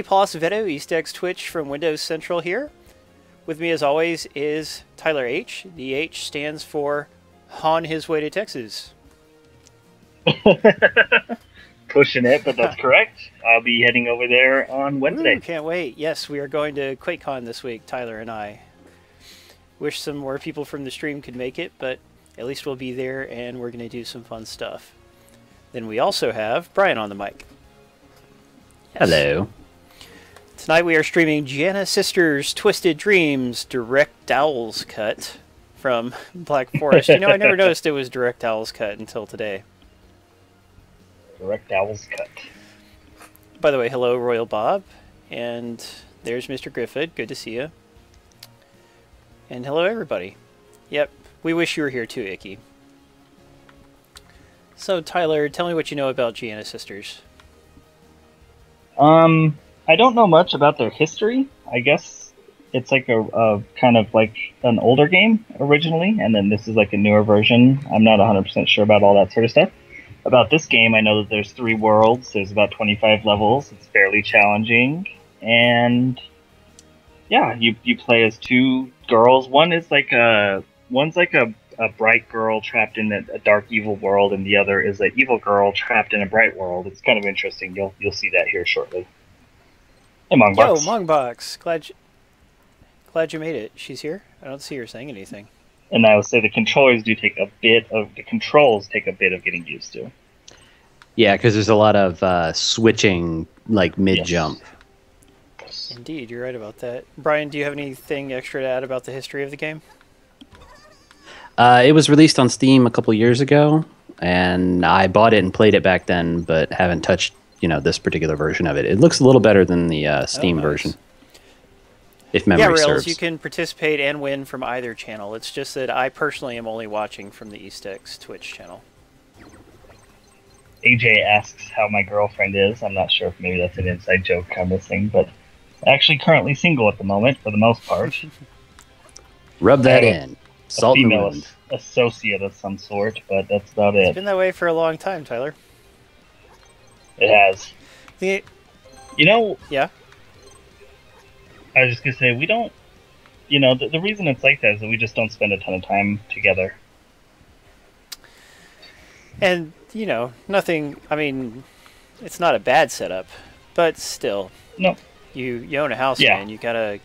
Paul Acevedo, EastX Twitch from Windows Central here. With me as always is Tyler H. The H stands for On His Way to Texas. Pushing it, but that's correct. I'll be heading over there on Wednesday. Ooh, can't wait. Yes, we are going to QuakeCon this week, Tyler and I. Wish some more people from the stream could make it, but at least we'll be there and we're going to do some fun stuff. Then we also have Brian on the mic. Yes. Hello. Tonight we are streaming Giana Sisters Twisted Dreams Directowl's cut from Black Forest. You know, I never noticed it was Directowl's cut until today. Directowl's cut. By the way, hello Royal Bob, and there's Mr. Griffith. Good to see you. And hello everybody. Yep, we wish you were here too, Icky. So Tyler, tell me what you know about Giana Sisters. I don't know much about their history. I guess it's like a kind of like an older game originally, and then this is like a newer version. I'm not 100% sure about all that sort of stuff. About this game, I know that there's 3 worlds. There's about 25 levels. It's fairly challenging, and yeah, you play as 2 girls. One's like a bright girl trapped in a dark evil world, and the other is an evil girl trapped in a bright world. It's kind of interesting. You'll see that here shortly. Hey, Mongbox. Yo, Mongbox. Glad you made it. She's here? I don't see her saying anything. And I would say the controls take a bit of getting used to. Yeah, because there's a lot of switching, like mid-jump. Yes. Indeed, you're right about that. Brian, do you have anything extra to add about the history of the game? It was released on Steam a couple years ago, and I bought it and played it back then, but haven't touched this particular version of it. It looks a little better than the Steam version, if memory serves. Rails, you can participate and win from either channel. It's just that I personally am only watching from the EastX Twitch channel. AJ asks how my girlfriend is. I'm not sure if maybe that's an inside joke kind of thing, but actually currently single at the moment for the most part. Rub that in. Salt and female wind. Associate of some sort, but that's about it. It's been that way for a long time, Tyler. It has. Yeah. I was just going to say, we don't... the reason it's like that is that we just don't spend a ton of time together. And, nothing... I mean, it's not a bad setup, but still. No. You own a house, man. You gotta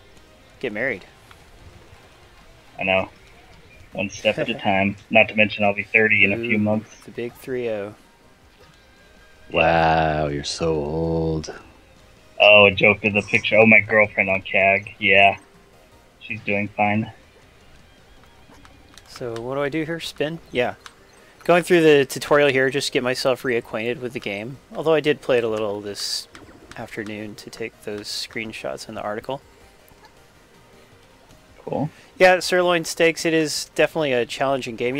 get married. I know. One step at a time. Not to mention I'll be 30 in a few months. The big 3-0. Wow, you're so old. Oh, a joke of the picture. Oh, my girlfriend on CAG. Yeah. She's doing fine. So, what do I do here? Spin? Yeah. Going through the tutorial here just to get myself reacquainted with the game. Although I did play it a little this afternoon to take those screenshots in the article. Cool. Yeah, Sirloin Steaks, it is definitely a challenging game.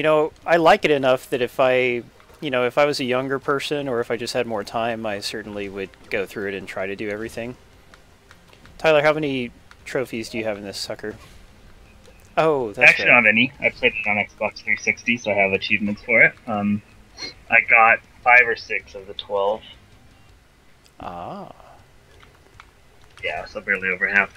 I like it enough that if I was a younger person or if I just had more time, I certainly would go through it and try to do everything. Tyler, how many trophies do you have in this sucker? Oh, that's actually not any. I played it on Xbox 360, so I have achievements for it. I got 5 or 6 of the 12. Ah. Yeah, so barely over half.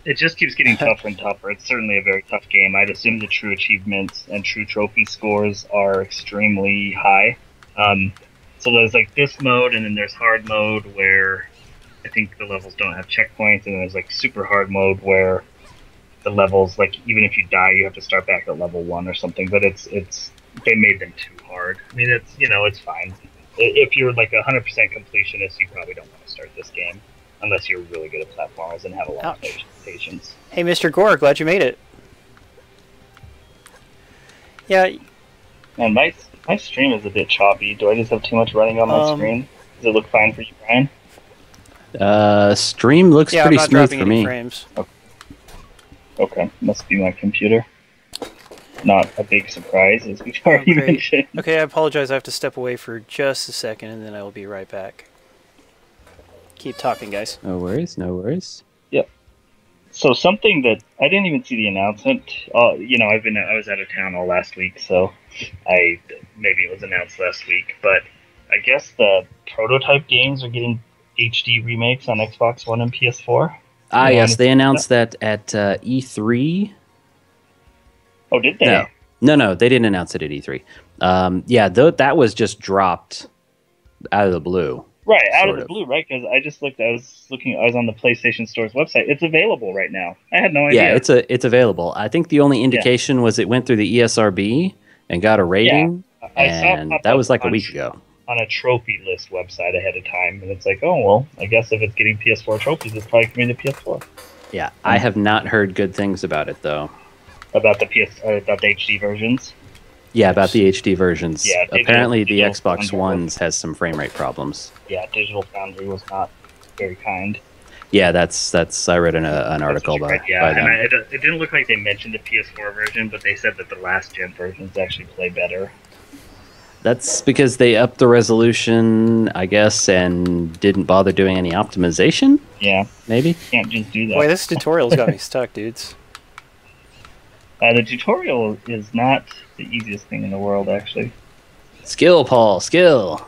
It just keeps getting tougher and tougher. It's certainly a very tough game. I'd assume the true achievements and true trophy scores are extremely high. So there's like this mode, and then there's hard mode where I think the levels don't have checkpoints, and then there's like super hard mode where the levels, like even if you die, you have to start back at level 1 or something. But they made them too hard. I mean, it's fine. If you're like 100% completionist, you probably don't want to start this game. Unless you're really good at platformers and have a lot of patience. Hey, Mr. Gore, glad you made it. Yeah. And my stream is a bit choppy. Do I just have too much running on my screen? Does it look fine for you, Brian? Stream looks pretty smooth for me. Frames. Okay, must be my computer. Not a big surprise, as we've already mentioned. Okay, I apologize. I have to step away for just a second, and then I will be right back. Keep talking, guys. No worries, no worries. Yep. So something that I didn't even see the announcement. I was out of town all last week, so maybe it was announced last week. But I guess the prototype games are getting HD remakes on Xbox One and PS4. Ah, yes, they announced that at E3. Oh, did they? No, they didn't announce it at E3. Yeah, that was just dropped out of the blue. Right, out of the blue, right? Because I just looked. I was on the PlayStation Store's website. It's available right now. I had no idea. Yeah, it's available. I think the only indication was it went through the ESRB and got a rating, and that was like a week ago. On a trophy list website ahead of time, and it's like, oh well, I guess if it's getting PS4 trophies, it's probably coming to PS4. Yeah, I have not heard good things about it though. About the HD versions. Yeah, about the HD versions. Yeah, apparently the Xbox Foundry Ones has some frame rate problems. Yeah, Digital Foundry was not very kind. Yeah, that's. I read an article by them. And it didn't look like they mentioned the PS4 version, but they said that the last gen versions actually play better. That's because they upped the resolution, I guess, and didn't bother doing any optimization. Yeah, maybe. Can't just do that. Boy, this tutorial's got me stuck, dudes. The tutorial is not the easiest thing in the world, actually. Skill, Paul, skill.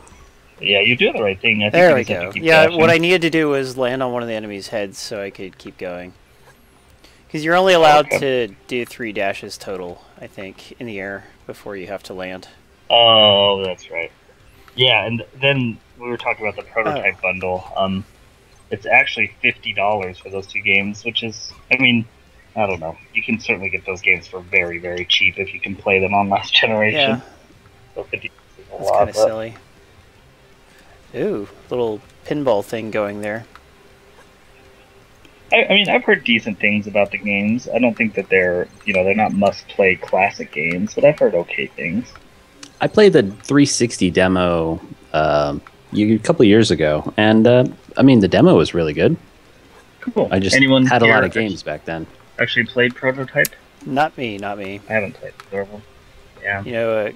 Yeah, you do the right thing. I think there we go. Yeah, crashing. What I needed to do was land on one of the enemy's heads so I could keep going. Because you're only allowed to do 3 dashes total, I think, in the air before you have to land. Oh, that's right. Yeah, and then we were talking about the prototype bundle. It's actually $50 for those 2 games, which is, I mean, I don't know. You can certainly get those games for very, very cheap if you can play them on last generation. Yeah. So 50 is a That's lot. Kind of silly. Ooh, little pinball thing going there. I mean, I've heard decent things about the games. I don't think that they're not must-play classic games, but I've heard okay things. I played the 360 demo a couple of years ago, and I mean, the demo was really good. Cool. I just had a lot of games back then. Actually played Prototype? Not me, not me. I haven't played either of them. Yeah. You know,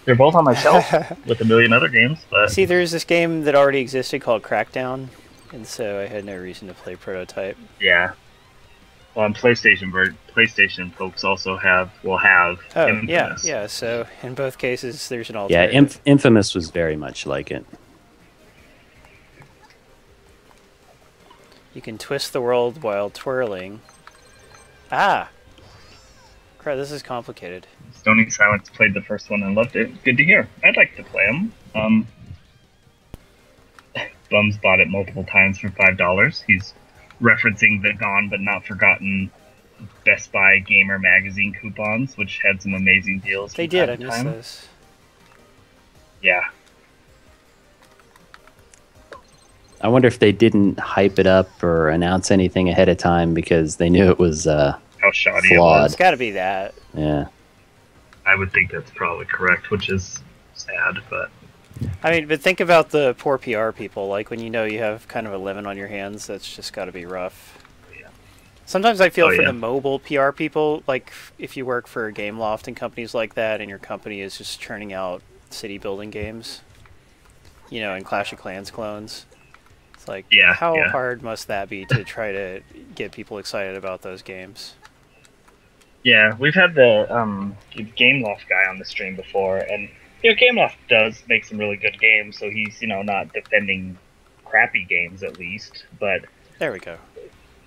they're both on my shelf with a million other games. But see, there's this game that already existed called Crackdown, and so I had no reason to play Prototype. Yeah. Well, on PlayStation folks also will have Infamous. Yeah. So in both cases, there's an alternative. Yeah, Infamous was very much like it. You can twist the world while twirling. Ah! Crap, this is complicated. Stony Silence played the first one and loved it. Good to hear. I'd like to play them. Bums bought it multiple times for $5. He's referencing the gone but not forgotten Best Buy Gamer Magazine coupons, which had some amazing deals. They did, I missed those. Yeah. I wonder if they didn't hype it up or announce anything ahead of time because they knew it was how shoddy flawed. it was. It's got to be that. Yeah. I would think that's probably correct, which is sad, but... I mean, but think about the poor PR people. Like, when you know you have kind of a lemon on your hands, that's just got to be rough. Yeah. Sometimes I feel for the mobile PR people, like, if you work for Gameloft and companies like that, and your company is just churning out city-building games, and Clash of Clans clones. It's like, how hard must that be to try to get people excited about those games? Yeah, we've had the Gameloft guy on the stream before, and Gameloft does make some really good games, so he's not defending crappy games at least. But there we go.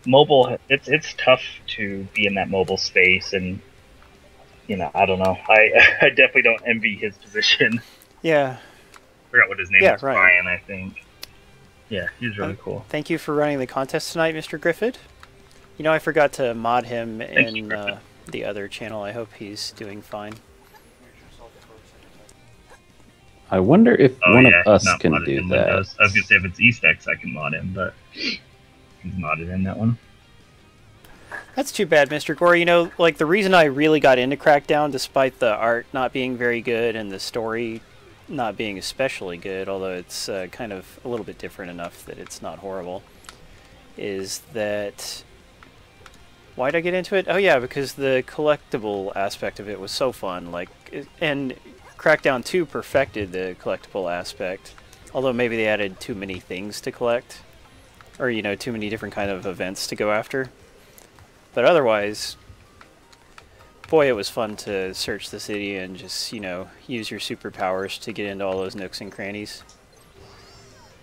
Mobile, it's tough to be in that mobile space, and I don't know. I definitely don't envy his position. Yeah. I forgot what his name was. Brian, I think. Yeah, he's really cool. Thank you for running the contest tonight, Mr. Griffith. I forgot to mod him in the other channel. I hope he's doing fine. I wonder if one of us can do that. I was going to say if it's Eastex, I can mod him, but he's modded in that one. That's too bad, Mr. Gore. Like, the reason I really got into Crackdown, despite the art not being very good and the story not being especially good, although it's kind of a little bit different enough that it's not horrible, is that... Why'd I get into it? Oh yeah, because the collectible aspect of it was so fun. And Crackdown 2 perfected the collectible aspect, although maybe they added too many things to collect, or too many different kind of events to go after. But otherwise, boy, it was fun to search the city and just use your superpowers to get into all those nooks and crannies.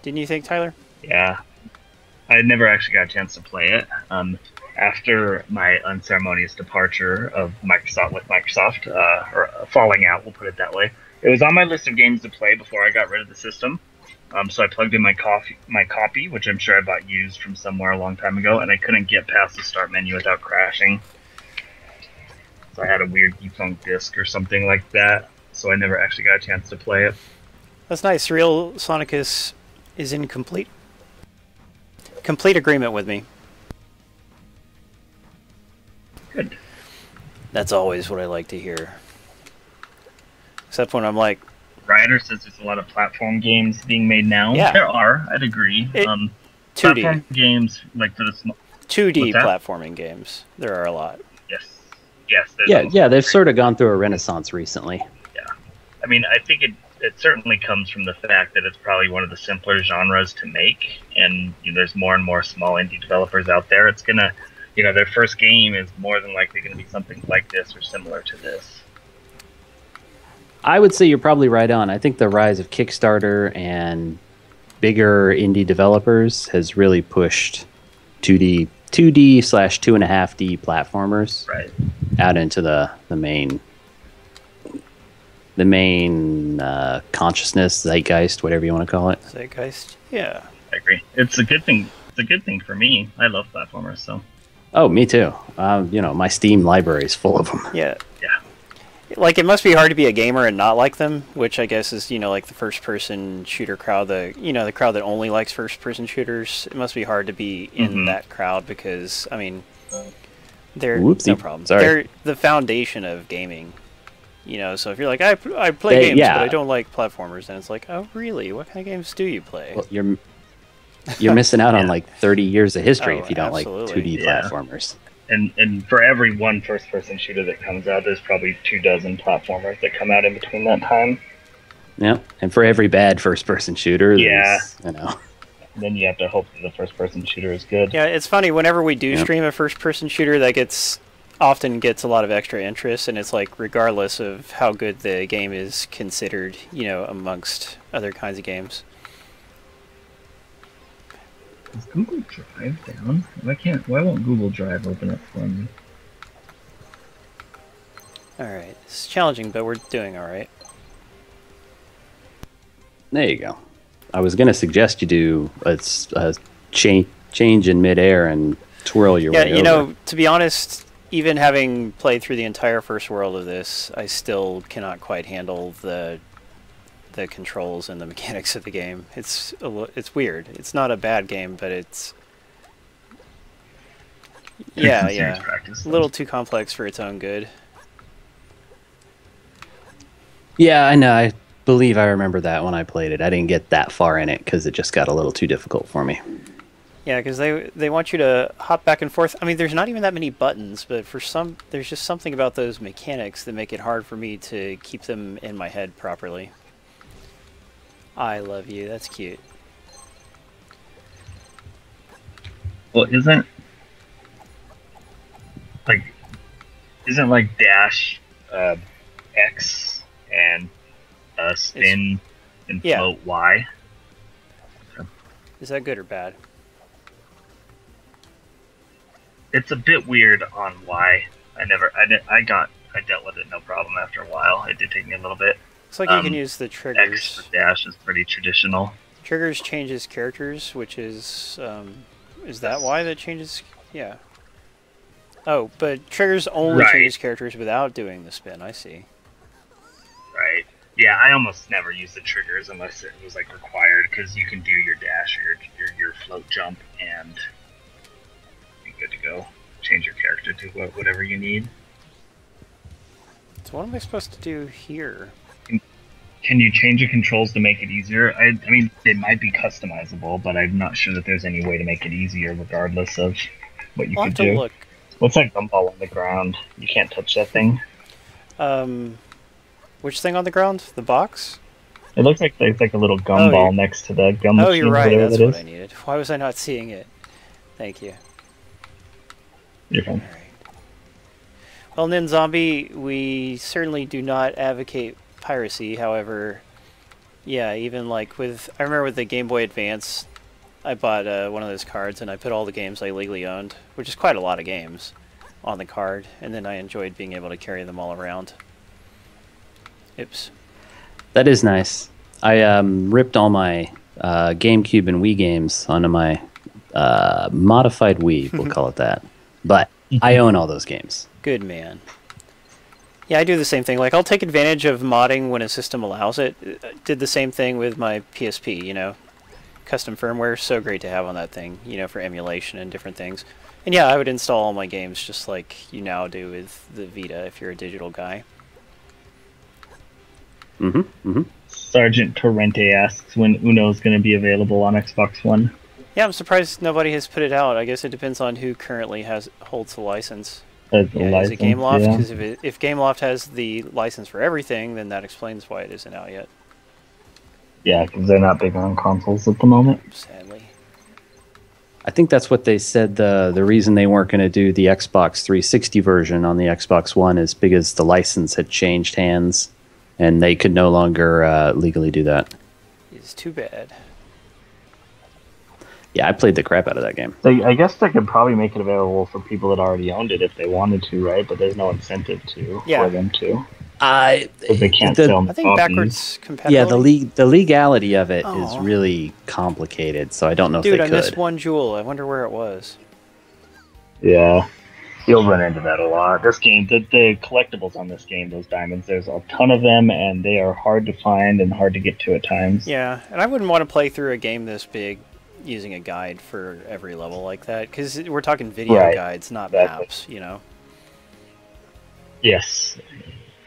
Didn't you think, Tyler? Yeah, I never actually got a chance to play it. After my unceremonious departure of Microsoft, or falling out, we'll put it that way, it was on my list of games to play before I got rid of the system. So I plugged in my copy, which I'm sure I bought used from somewhere a long time ago, and I couldn't get past the start menu without crashing. So I had a weird defunct disc or something like that, so I never actually got a chance to play it. That's nice. Real Sonicus is in complete agreement with me. Good. That's always what I like to hear. Except when I'm like... Ryder says there's a lot of platform games being made now. Yeah. There are, I'd agree. 2D. Platform games, like for the small... 2D platforming games. There are a lot. Yes. Yes. Yeah, they've sort of gone through a renaissance recently. Yeah. I mean, I think it certainly comes from the fact that it's probably one of the simpler genres to make, and there's more and more small indie developers out there. It's gonna... their first game is more than likely going to be something like this or similar to this. I would say you're probably right on. I think the rise of Kickstarter and bigger indie developers has really pushed 2D/2.5D platformers out into the main consciousness, zeitgeist, whatever you want to call it. Zeitgeist, yeah. I agree. It's a good thing. It's a good thing for me. I love platformers, so. Oh, me too. My Steam library is full of them. Yeah. Yeah. Like, it must be hard to be a gamer and not like them, which I guess is, like the first-person shooter crowd, the crowd that only likes first-person shooters. It must be hard to be in that crowd because, I mean, they're... Whoopsie. No problem. Sorry. They're the foundation of gaming. So if you're like, I play games, but I don't like platformers, and it's like, oh, really? What kind of games do you play? Well, you're missing out on like 30 years of history if you don't absolutely. like 2D platformers. And for every one first-person shooter that comes out, there's probably 24 platformers that come out in between that time. Yeah, and for every bad first-person shooter, then you have to hope that the first-person shooter is good. Yeah, it's funny, whenever we do stream a first-person shooter, that often gets a lot of extra interest, and it's like, regardless of how good the game is considered, amongst other kinds of games. Is Google Drive down? Why won't Google Drive open up for me? Alright, it's challenging, but we're doing alright. There you go. I was going to suggest you do a change in midair and twirl your way over. To be honest, even having played through the entire first world of this, I still cannot quite handle the controls and the mechanics of the game. It's weird. It's not a bad game, but it's a little too complex for its own good. Yeah, I know. I believe I remember that when I played it. I didn't get that far in it because it just got a little too difficult for me. Yeah, because they want you to hop back and forth. I mean, there's not even that many buttons, but there's just something about those mechanics that make it hard for me to keep them in my head properly. I love you. That's cute. Well, isn't dash X and spin and float Y? Is that good or bad? It's a bit weird on Y. I dealt with it no problem after a while. It did take me a little bit. It's like you can use the triggers. X for dash is pretty traditional. Triggers changes characters, which is that why that changes? Yeah. Oh, but triggers only changes characters without doing the spin. I see. Right. Yeah, I almost never use the triggers unless it was like required, because you can do your dash or your float jump and be good to go. Change your character to whatever you need. So what am I supposed to do here? Can you change the controls to make it easier? I mean, they might be customizable, but I'm not sure that there's any way to make it easier regardless of what you could do. Look. What's that gumball on the ground? You can't touch that thing. Which thing on the ground? The box? It looks like there's like a little gumball next to the gum machine. Oh, you're right. That's what I needed. Why was I not seeing it? Thank you. You're fine. All right. Well, Nin Zombie, we certainly do not advocate piracy. However, yeah, even like I remember with the Game Boy Advance, I bought one of those cards, and I put all the games I legally owned, which is quite a lot of games, on the card, and then I enjoyed being able to carry them all around. Oops. That is nice. I ripped all my GameCube and Wii games onto my modified Wii, we'll call it that. But I own all those games. Good man. Yeah, I do the same thing. Like, I'll take advantage of modding when a system allows it. Did the same thing with my PSP, you know. Custom firmware, so great to have on that thing, you know, for emulation and different things. And yeah, I would install all my games just like you now do with the Vita if you're a digital guy. Sergeant Torrente asks when Uno is going to be available on Xbox One. Yeah, I'm surprised nobody has put it out. I guess it depends on who currently holds the license. Is it Gameloft? Yeah. Because if Gameloft has the license for everything, then that explains why it isn't out yet. Yeah, because they're not big on consoles at the moment. Sadly. I think that's what they said. The reason they weren't going to do the Xbox 360 version on the Xbox One is because the license had changed hands, and they could no longer legally do that. It's too bad. Yeah, I played the crap out of that game. I guess they could probably make it available for people that already owned it if they wanted to, right? But there's no incentive for them to. Because they can't sell I think backwards compatibility. Yeah, the legality of it is really complicated, so I don't know if they could. Dude, I missed one jewel. I wonder where it was. Yeah, you'll run into that a lot. This game, the collectibles on this game, those diamonds, there's a ton of them, and they are hard to find and hard to get to at times. Yeah, and I wouldn't want to play through a game this big using a guide for every level like that, because we're talking video guides, not maps, you know? Yes.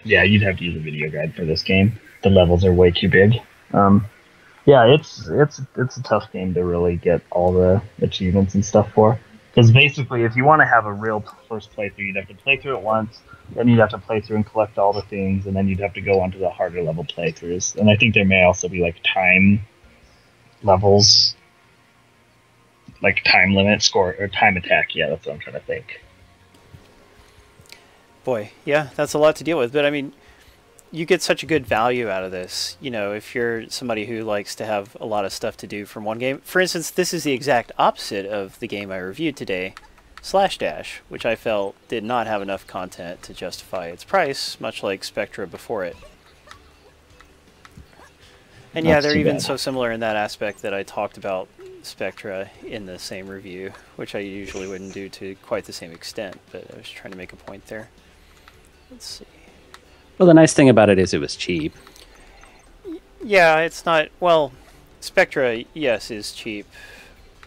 Yeah, you'd have to use a video guide for this game. The levels are way too big. Yeah, it's a tough game to really get all the achievements and stuff for. Because basically, if you want to have a real first playthrough, you'd have to play through it once, then you'd have to play through and collect all the things, and then you'd have to go on to the harder level playthroughs. And I think there may also be, like, time levels, like time limit, score, or time attack. Yeah, that's what I'm trying to think. Boy, yeah, that's a lot to deal with. But, I mean, you get such a good value out of this. You know, if you're somebody who likes to have a lot of stuff to do from one game. For instance, this is the exact opposite of the game I reviewed today, Slash Dash, which I felt did not have enough content to justify its price, much like Spectra before it. And yeah, they're even so similar in that aspect that I talked about Spectra in the same review, which I usually wouldn't do to quite the same extent, but I was trying to make a point there. Let's see. Well, the nice thing about it is it was cheap. Yeah, it's not... Well, Spectra, yes, is cheap.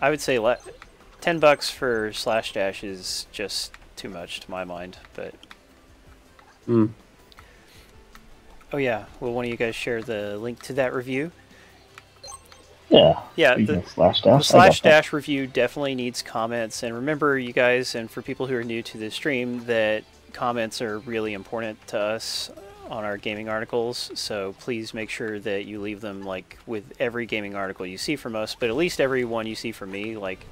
I would say $10 for Slash Dash is just too much to my mind, but... Oh yeah, will one of you guys share the link to that review? Yeah. Yeah, the Slash Dash review definitely needs comments, and remember, you guys, and for people who are new to the stream, that comments are really important to us on our gaming articles, so please make sure that you leave them, like, with every gaming article you see from us, but at least every one you see from me. Like,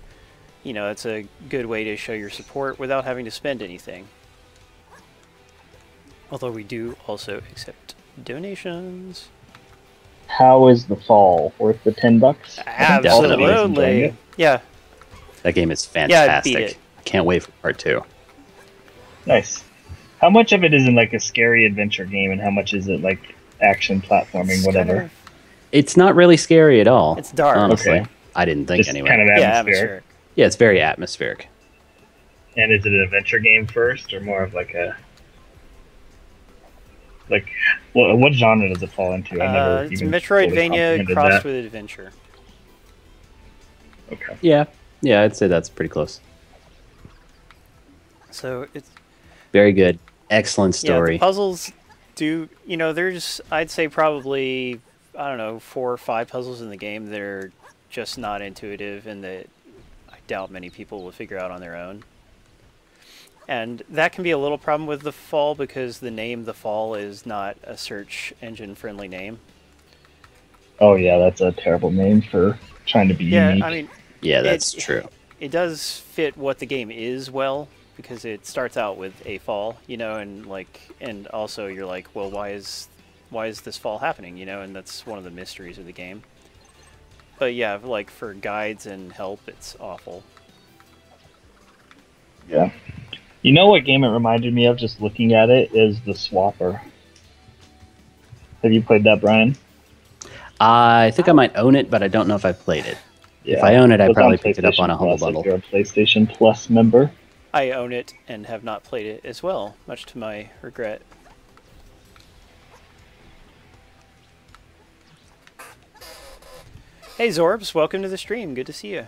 you know, it's a good way to show your support without having to spend anything. Although we do also accept donations. How is the fall? Worth the $10? Absolutely. Yeah. That game is fantastic. Yeah, beat it. I can't wait for part 2. Nice. How much of it is in like a scary adventure game, and how much is it like action platforming, whatever? It's not really scary at all. It's dark. Honestly, Okay. I didn't think Just anyway. kind of atmospheric. Yeah, it's very atmospheric. And is it an adventure game first, or more of like a what genre does it fall into? It's Metroidvania crossed with adventure. Okay. Yeah, I'd say that's pretty close. So it's very good, excellent story. Yeah, the puzzles do. You know, there's I'd say probably 4 or 5 puzzles in the game that are just not intuitive, and that I doubt many people will figure out on their own. And that can be a little problem with The Fall, because the name The Fall is not a search engine friendly name. Oh yeah, that's a terrible name for trying to be unique. I mean, yeah, that's true. It does fit what the game is well, because it starts out with a fall, you know, and also you're like, well, why is this fall happening, you know, and that's one of the mysteries of the game. but yeah, like for guides and help, it's awful. Yeah. You know what game it reminded me of, just looking at it, is the Swapper. Have you played that, Brian? I think I might own it, but I don't know if I've played it. Yeah. If I own it, I It's probably on picked it up on a PlayStation Humble Plus Bundle. if you're a PlayStation Plus member. I own it and have not played it as well, much to my regret. Hey Zorbs, welcome to the stream. Good to see you.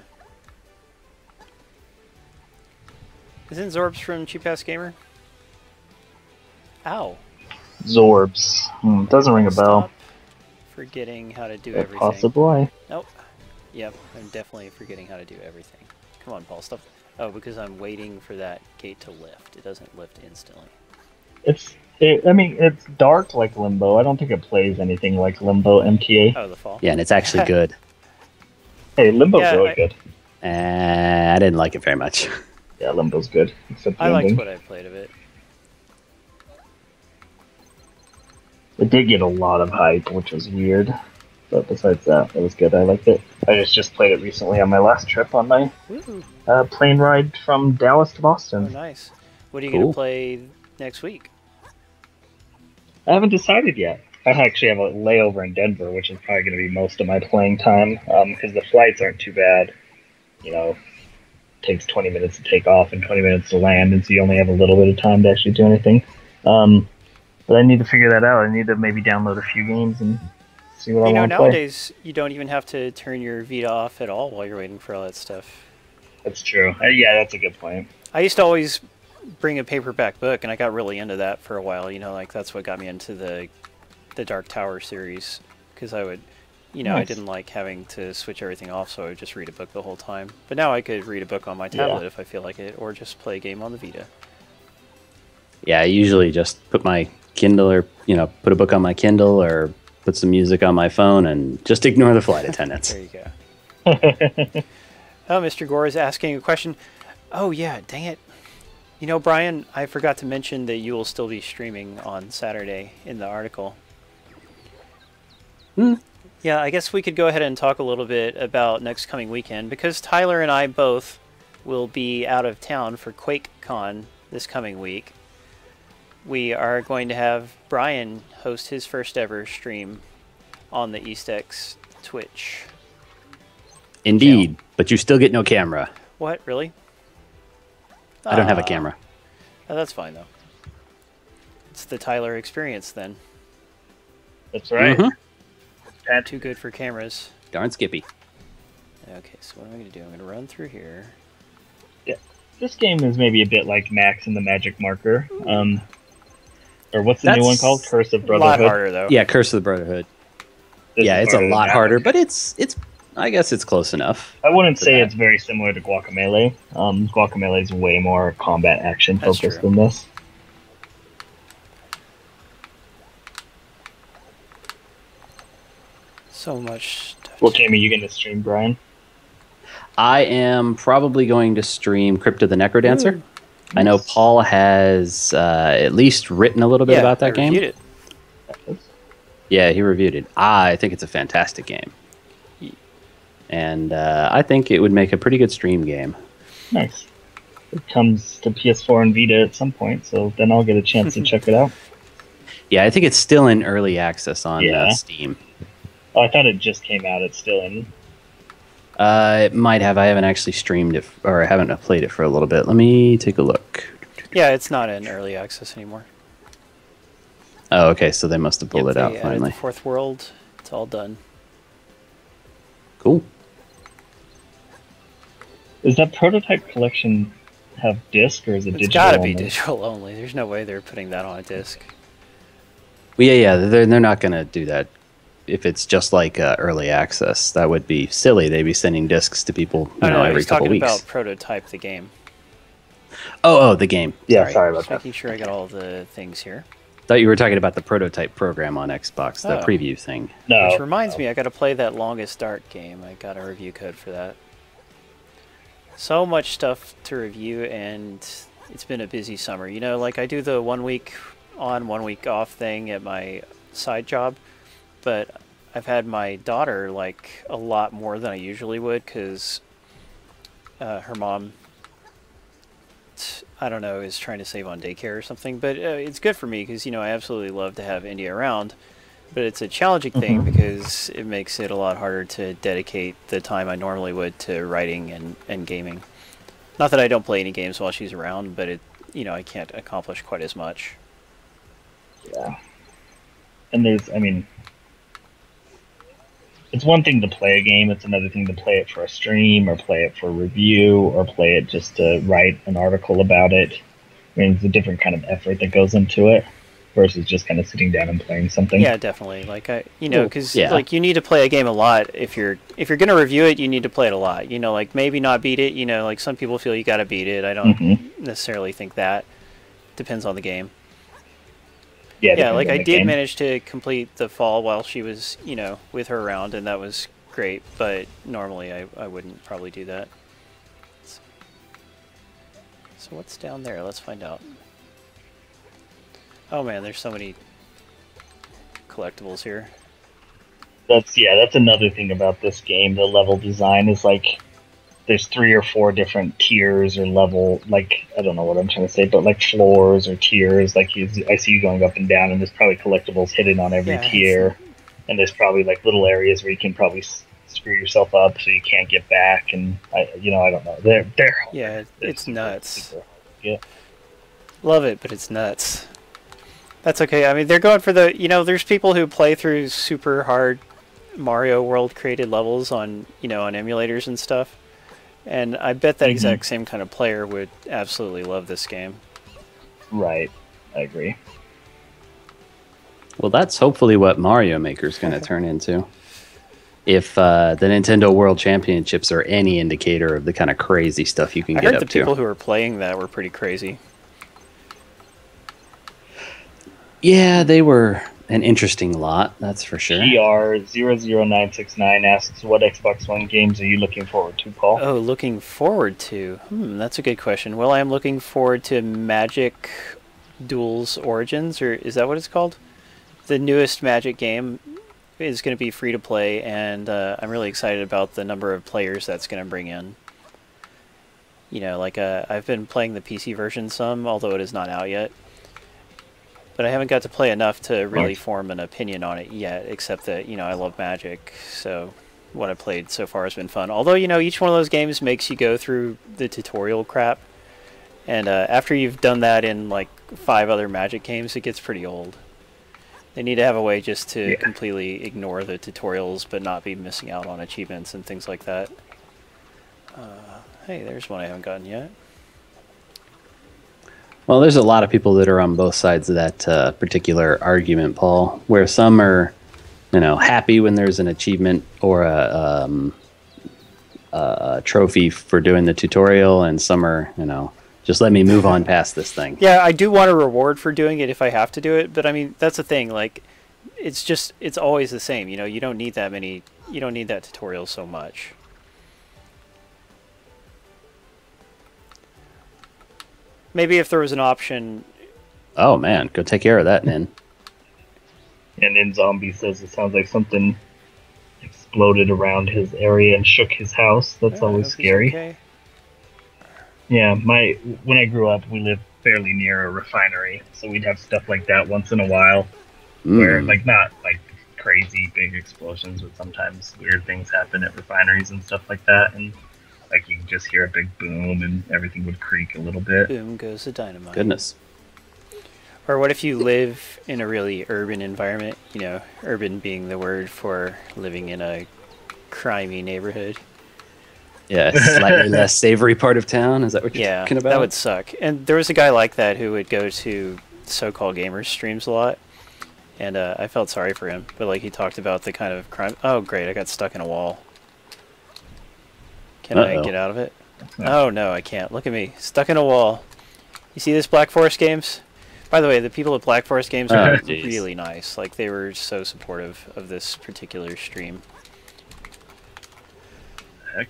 Isn't Zorbs from Cheap Ass Gamer? Ow. Zorbs. Doesn't ring a bell. Stop forgetting how to do everything. Possibly. Nope. Yep, I'm definitely forgetting how to do everything. Come on, Paul, stop. Oh, because I'm waiting for that gate to lift. It doesn't lift instantly. I mean, it's dark like Limbo. I don't think it plays anything like Limbo MTA. Oh, the fall. Yeah, and it's actually good. Hey, Limbo's really good. I didn't like it very much. Yeah, Limbo's good. Except the I liked ending. what I played of it. It did get a lot of hype, which was weird. But besides that, it was good. I liked it. I just played it recently on my last trip on my plane ride from Dallas to Boston. Oh, nice. What are you going to play next week? I haven't decided yet. I actually have a layover in Denver, which is probably going to be most of my playing time, because the flights aren't too bad. You know, it takes 20 minutes to take off and 20 minutes to land, and so you only have a little bit of time to actually do anything. But I need to figure that out. I need to maybe download a few games and see what I want to play. Nowadays, you don't even have to turn your Vita off at all while you're waiting for all that stuff. That's true. Yeah, that's a good point. I used to always bring a paperback book, and I got really into that for a while. You know, like that's what got me into the Dark Tower series, because I would, you know, I didn't like having to switch everything off, so I would just read a book the whole time. But now I could read a book on my tablet if I feel like it, or just play a game on the Vita. Yeah, I usually just put my Kindle or, you know, put a book on my Kindle or put some music on my phone and just ignore the flight attendants. There you go. Oh, Mr. Gore is asking a question. Oh, yeah, dang it. You know, Brian, I forgot to mention that you will still be streaming on Saturday in the article. Yeah, I guess we could go ahead and talk a little bit about next coming weekend, because Tyler and I both will be out of town for QuakeCon this coming week. We are going to have Brian host his first ever stream on the EastX Twitch. Indeed, channel. But you still get no camera. What, really? I don't have a camera. Oh, that's fine, though. It's the Tyler experience, then. That's right. Too good for cameras. Darn Skippy. Okay, so what am I going to do? I'm going to run through here. Yeah, this game is maybe a bit like Max and the Magic Marker. Or what's the new one called? Curse of Brotherhood. A lot harder, though. Yeah, Curse of the Brotherhood. Yeah, it's a lot harder, but it's I guess it's close enough. I wouldn't say it's very similar to Guacamelee. Guacamelee is way more combat action focused than this. So much stuff. What game are you going to stream, Brian? I am probably going to stream Crypt of the Necrodancer. I know Paul has at least written a little bit about that game. Reviewed it. Yeah, he reviewed it. I think it's a fantastic game. And I think it would make a pretty good stream game. Nice. It comes to PS4 and Vita at some point, so then I'll get a chance to check it out. Yeah, I think it's still in early access on Steam. Oh, I thought it just came out. It's still in. It might have. I haven't actually streamed it, or I haven't played it for a little bit. Let me take a look. Yeah, it's not in early access anymore. Oh, okay. So they must have pulled it out finally. The Fourth World. It's all done. Cool. Does that prototype collection have disc, or is it digital? It's gotta be digital only. There's no way they're putting that on a disc. Well, yeah. They're not gonna do that. If it's just like early access, that would be silly. They'd be sending discs to people, every couple weeks. Talking about Prototype, the game. Oh, the game. Yeah, sorry about just that. making sure I got all the things here. Thought you were talking about the Prototype program on Xbox, the preview thing. No. Which reminds me, I got to play that Longest Dark game. I got a review code for that. So much stuff to review, and it's been a busy summer. You know, like I do the 1 week on, 1 week off thing at my side job, but I've had my daughter like a lot more than I usually would because her mom, I don't know, is trying to save on daycare or something. But it's good for me because I absolutely love to have India around. But it's a challenging thing because it makes it a lot harder to dedicate the time I normally would to writing and gaming. Not that I don't play any games while she's around, but I can't accomplish quite as much. Yeah. And it's one thing to play a game, it's another thing to play it for a stream, or play it for review, or play it just to write an article about it. It's a different kind of effort that goes into it versus just kind of sitting down and playing something. Yeah, definitely. Like because you need to play a game a lot. If you're gonna review it, you need to play it a lot. Like maybe not beat it. Like some people feel you got to beat it. I don't necessarily think that. Depends on the game. Yeah, like I did manage to complete the fall while she was, with her around, and that was great. But normally I wouldn't probably do that. So what's down there? Let's find out. Oh man, there's so many collectibles here. That's another thing about this game. The level design is like there's 3 or 4 different tiers or level, like I don't know what I'm trying to say, but like floors or tiers. Like I see you going up and down, and there's probably collectibles hidden on every tier, and there's probably like little areas where you can probably screw yourself up so you can't get back. And I don't know. They're it's nuts. Super, yeah, love it, but it's nuts. That's okay. I mean, they're going for the, there's people who play through super hard Mario World created levels on, on emulators and stuff. And I bet that exact same kind of player would absolutely love this game. Right. I agree. Well, that's hopefully what Mario Maker's going to turn into. If the Nintendo World Championships are any indicator of the kind of crazy stuff you can get up to. I heard the people who were playing that were pretty crazy. Yeah, they were an interesting lot, that's for sure. GR00969 asks, what Xbox One games are you looking forward to, Paul? Oh, looking forward to? That's a good question. Well, I am looking forward to Magic Duels Origins, or is that what it's called? The newest Magic game is going to be free to play, and I'm really excited about the number of players that's going to bring in. I've been playing the PC version some, although it is not out yet. But I haven't got to play enough to really form an opinion on it yet, except that, I love Magic, so what I've played so far has been fun. Although, each one of those games makes you go through the tutorial crap, and after you've done that in, 5 other Magic games, it gets pretty old. They need to have a way just to completely ignore the tutorials, but not be missing out on achievements and things like that. Hey, there's one I haven't gotten yet. Well, there's a lot of people that are on both sides of that particular argument, Paul, where some are, happy when there's an achievement or a trophy for doing the tutorial, and some are, just let me move on past this thing. Yeah, I do want a reward for doing it if I have to do it, but I mean, that's the thing, it's always the same, you don't need that many, you don't need that tutorial so much. Maybe if there was an option... Oh, man. Go take care of that, Nin. And Nin Zombie says it sounds like something exploded around his area and shook his house. That's always scary. Okay. Yeah, when I grew up, we lived fairly near a refinery, so we'd have stuff like that once in a while. Where, not crazy big explosions, but sometimes weird things happen at refineries and stuff like that, and... you can just hear a big boom and everything would creak a little bit. Boom goes the dynamite. Goodness. Or what if you live in a really urban environment? Urban being the word for living in a crimey neighborhood. Yeah, slightly less savory part of town. Is that what you're talking about? That would suck. And there was a guy like that who would go to so-called gamers streams a lot. And I felt sorry for him. But he talked about the kind of crime... Oh, great, I got stuck in a wall. Can I get out of it? Oh, no, I can't. Look at me. Stuck in a wall. You see this Black Forest Games? By the way, the people at Black Forest Games are really nice. They were so supportive of this particular stream. Heck.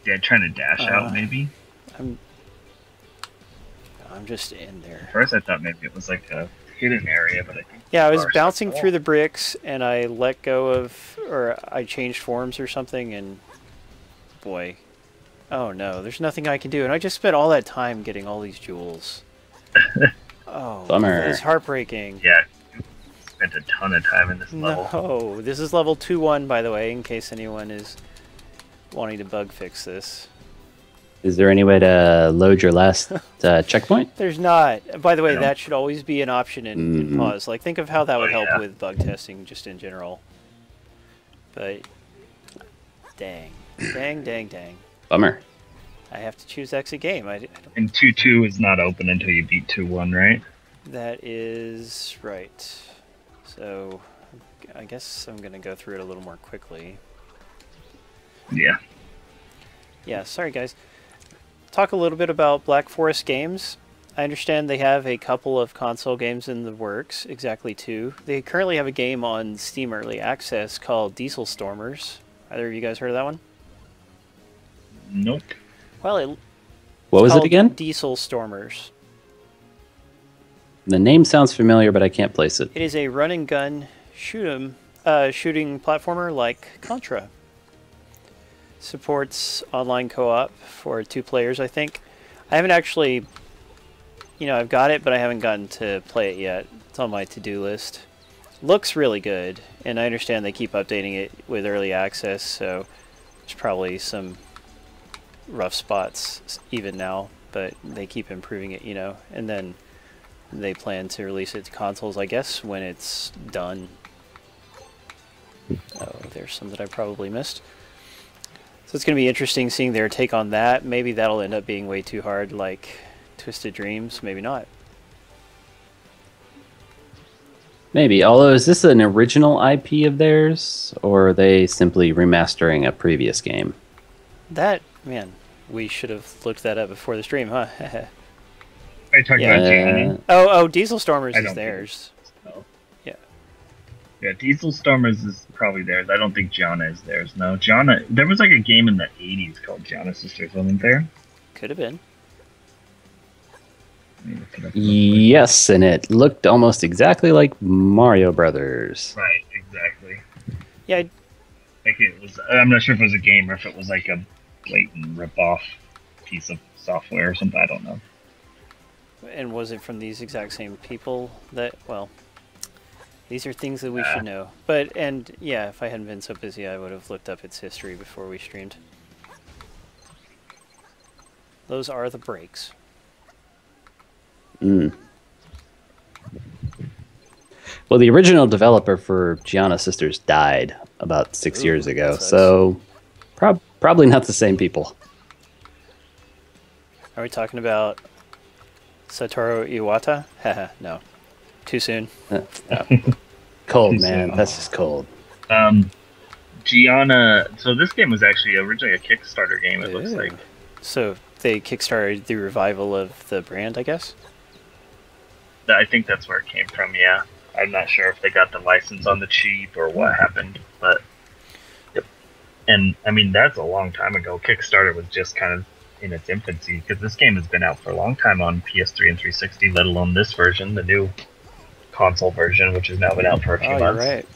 Yeah, trying to dash out, maybe? I'm just in there. At first I thought maybe it was a get an area, but I think... Yeah, I was bouncing through the bricks, and I let go of... Or I changed forms or something, and... Boy. Oh no, there's nothing I can do. And I just spent all that time getting all these jewels. Oh, bummer. That is heartbreaking. Yeah, spent a ton of time in this level. No, this is level 2-1, by the way, in case anyone is wanting to bug fix this. Is there any way to load your last checkpoint? There's not. By the way, that should always be an option in pause. Like, think of how that would help with bug testing just in general. But, dang. Dang. Bummer. I have to choose exit game. And 2-2 is not open until you beat 2-1, right? That is right. So, I guess I'm going to go through it a little more quickly. Yeah. Yeah, sorry guys. Talk a little bit about Black Forest Games. I understand they have a couple of console games in the works, exactly 2. They currently have a game on Steam Early Access called Diesel Stormers. Either of you guys heard of that one? Nope. Well, what was it again? Diesel Stormers. The name sounds familiar, but I can't place it. It is a run and gun shooting platformer like Contra. Supports online co-op for 2 players, I think. I haven't actually, I've got it, but I haven't gotten to play it yet. It's on my to-do list. Looks really good, and I understand they keep updating it with early access, so there's probably some rough spots even now, but they keep improving it, and then they plan to release it to consoles, I guess, when it's done. Oh, there's some that I probably missed. So it's going to be interesting seeing their take on that. Maybe that'll end up being way too hard, like Twisted Dreams. Maybe not. Maybe. Although, is this an original IP of theirs, or are they simply remastering a previous game? That, man, we should have looked that up before the stream, huh? Are you talking about Giana? Oh, Diesel Stormers is theirs. Yeah, Diesel Stormers is probably theirs. I don't think Giana is theirs. No, Giana. There was like a game in the 80s called Giana Sisters, wasn't there? Could have been. Yes, and it looked almost exactly like Mario Brothers. Right, exactly. Yeah. Like it was. I'm not sure if it was a game or if it was like a blatant rip-off piece of software or something. I don't know. And was it from these exact same people that? Well. These are things that we should know. Yeah, if I hadn't been so busy, I would have looked up its history before we streamed. Those are the breaks. Well, the original developer for Giana Sisters died about 6 years ago, so probably not the same people. Are we talking about Satoru Iwata? Haha, no. Too soon. Cold, man. That's just cold. Giana. So this game was actually originally a Kickstarter game, it looks like. So they kickstarted the revival of the brand, I guess? I think that's where it came from, yeah. I'm not sure if they got the license on the cheap or what happened, but... Yep. And, I mean, that's a long time ago. Kickstarter was just kind of in its infancy, because this game has been out for a long time on PS3 and 360, let alone this version, the new console version, which has now been out for a few months. Right.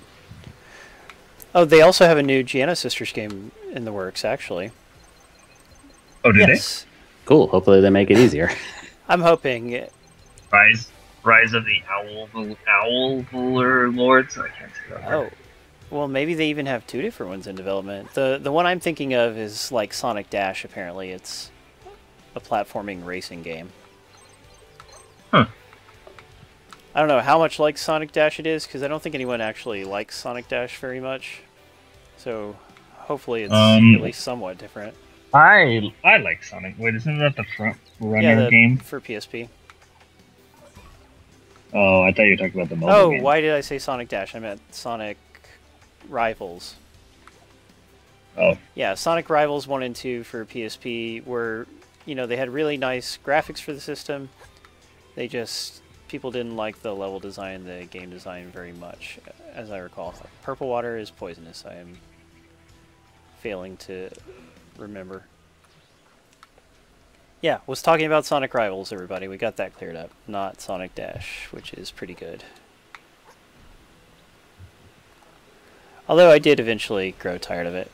Oh, they also have a new Giana Sisters game in the works, actually. Oh, did they? Cool. Hopefully they make it easier. I'm hoping. Rise of the Owl Lords? I can't say that. Oh. Well, maybe they even have 2 different ones in development. The one I'm thinking of is like Sonic Dash, apparently. It's a platforming racing game. Huh. I don't know how much like Sonic Dash it is, because I don't think anyone actually likes Sonic Dash very much. So hopefully it's at least somewhat different. I like Sonic. Wait, isn't that the front runner game? For PSP. Oh, I thought you were talking about the mobile game. Why did I say Sonic Dash? I meant Sonic Rivals. Oh. Yeah, Sonic Rivals 1 and 2 for PSP were, they had really nice graphics for the system. People didn't like the level design, the game design very much, as I recall. Purple Water is poisonous. I am failing to remember. Yeah, was talking about Sonic Rivals, everybody. We got that cleared up. Not Sonic Dash, which is pretty good. Although I did eventually grow tired of it.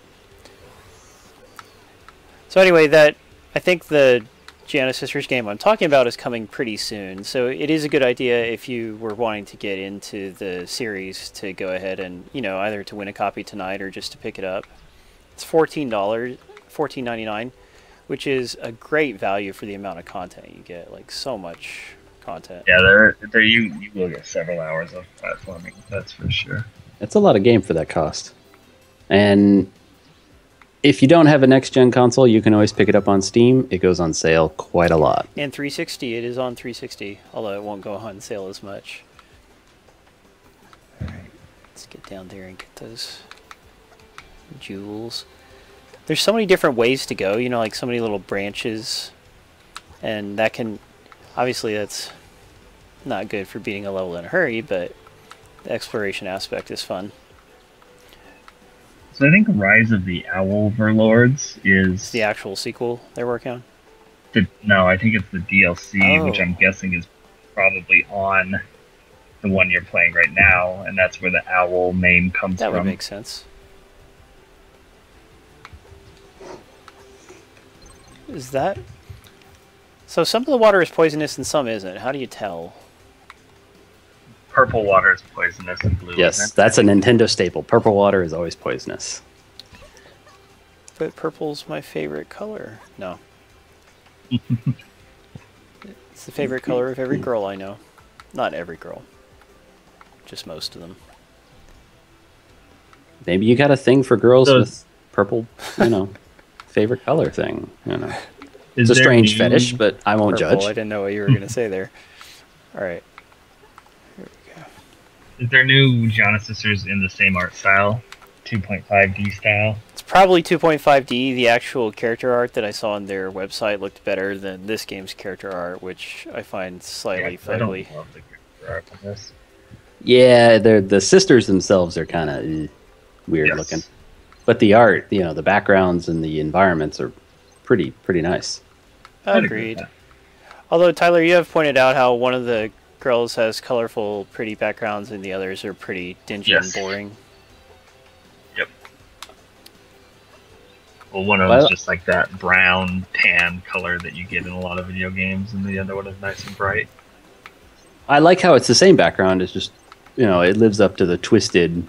So anyway, I think the Giana Sisters game I'm talking about is coming pretty soon. So it is a good idea if you were wanting to get into the series to go ahead and, either to win a copy tonight or just to pick it up. It's $14, $14.99, which is a great value for the amount of content you get. Like, so much content. Yeah, you will get several hours of platforming, that's for sure. It's a lot of game for that cost. And if you don't have a next-gen console, you can always pick it up on Steam. It goes on sale quite a lot. And 360, it is on 360, although it won't go on sale as much. Alright, let's get down there and get those jewels. There's so many different ways to go, like so many little branches. And that can... Obviously, that's not good for beating a level in a hurry, but the exploration aspect is fun. So I think Rise of the Owl Overlords is... It's the actual sequel they're working on? No, I think it's the DLC, which I'm guessing is probably on the one you're playing right now, and that's where the owl name comes from. That would make sense. Is that... So some of the water is poisonous and some isn't. How do you tell? Purple water is poisonous and blue Yes, that's a Nintendo staple. Purple water is always poisonous. But purple's my favorite color. No. It's the favorite color of every girl I know. Not every girl. Just most of them. Maybe you got a thing for girls with purple, favorite color thing. It's a strange fetish, but I won't judge. I didn't know what you were going to say there. All right. Is there new Giana Sisters in the same art style? 2.5D style? It's probably 2.5D. The actual character art that I saw on their website looked better than this game's character art, which I find slightly fugly. I don't love the character art on this. Yeah, the sisters themselves are kind of weird looking. But the art, the backgrounds and the environments are pretty nice. Agreed. Although, Tyler, you have pointed out how one of the girls has colorful, pretty backgrounds, and the others are pretty dingy and boring. Yep. Well, one of them is just like that brown, tan color that you get in a lot of video games, and the other one is nice and bright. I like how it's the same background. It's just, it lives up to the twisted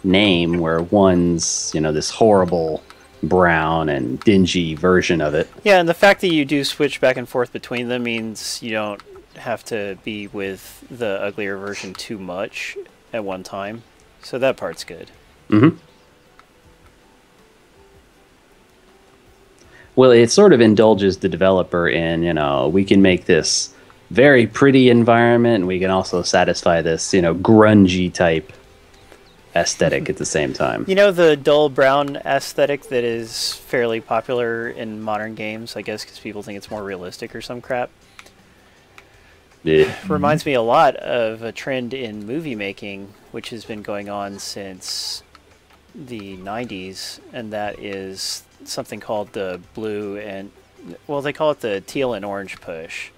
name, where one's, this horrible brown and dingy version of it. Yeah, and the fact that you do switch back and forth between them means you don't have to be with the uglier version too much at one time. So that part's good. Mm-hmm. Well, it sort of indulges the developer in, we can make this very pretty environment, and we can also satisfy this, grungy type aesthetic at the same time. The dull brown aesthetic that is fairly popular in modern games, I guess because people think it's more realistic or some crap. Reminds me a lot of a trend in movie making, which has been going on since the 90s, and that is something called the blue and, well, they call it the teal and orange push.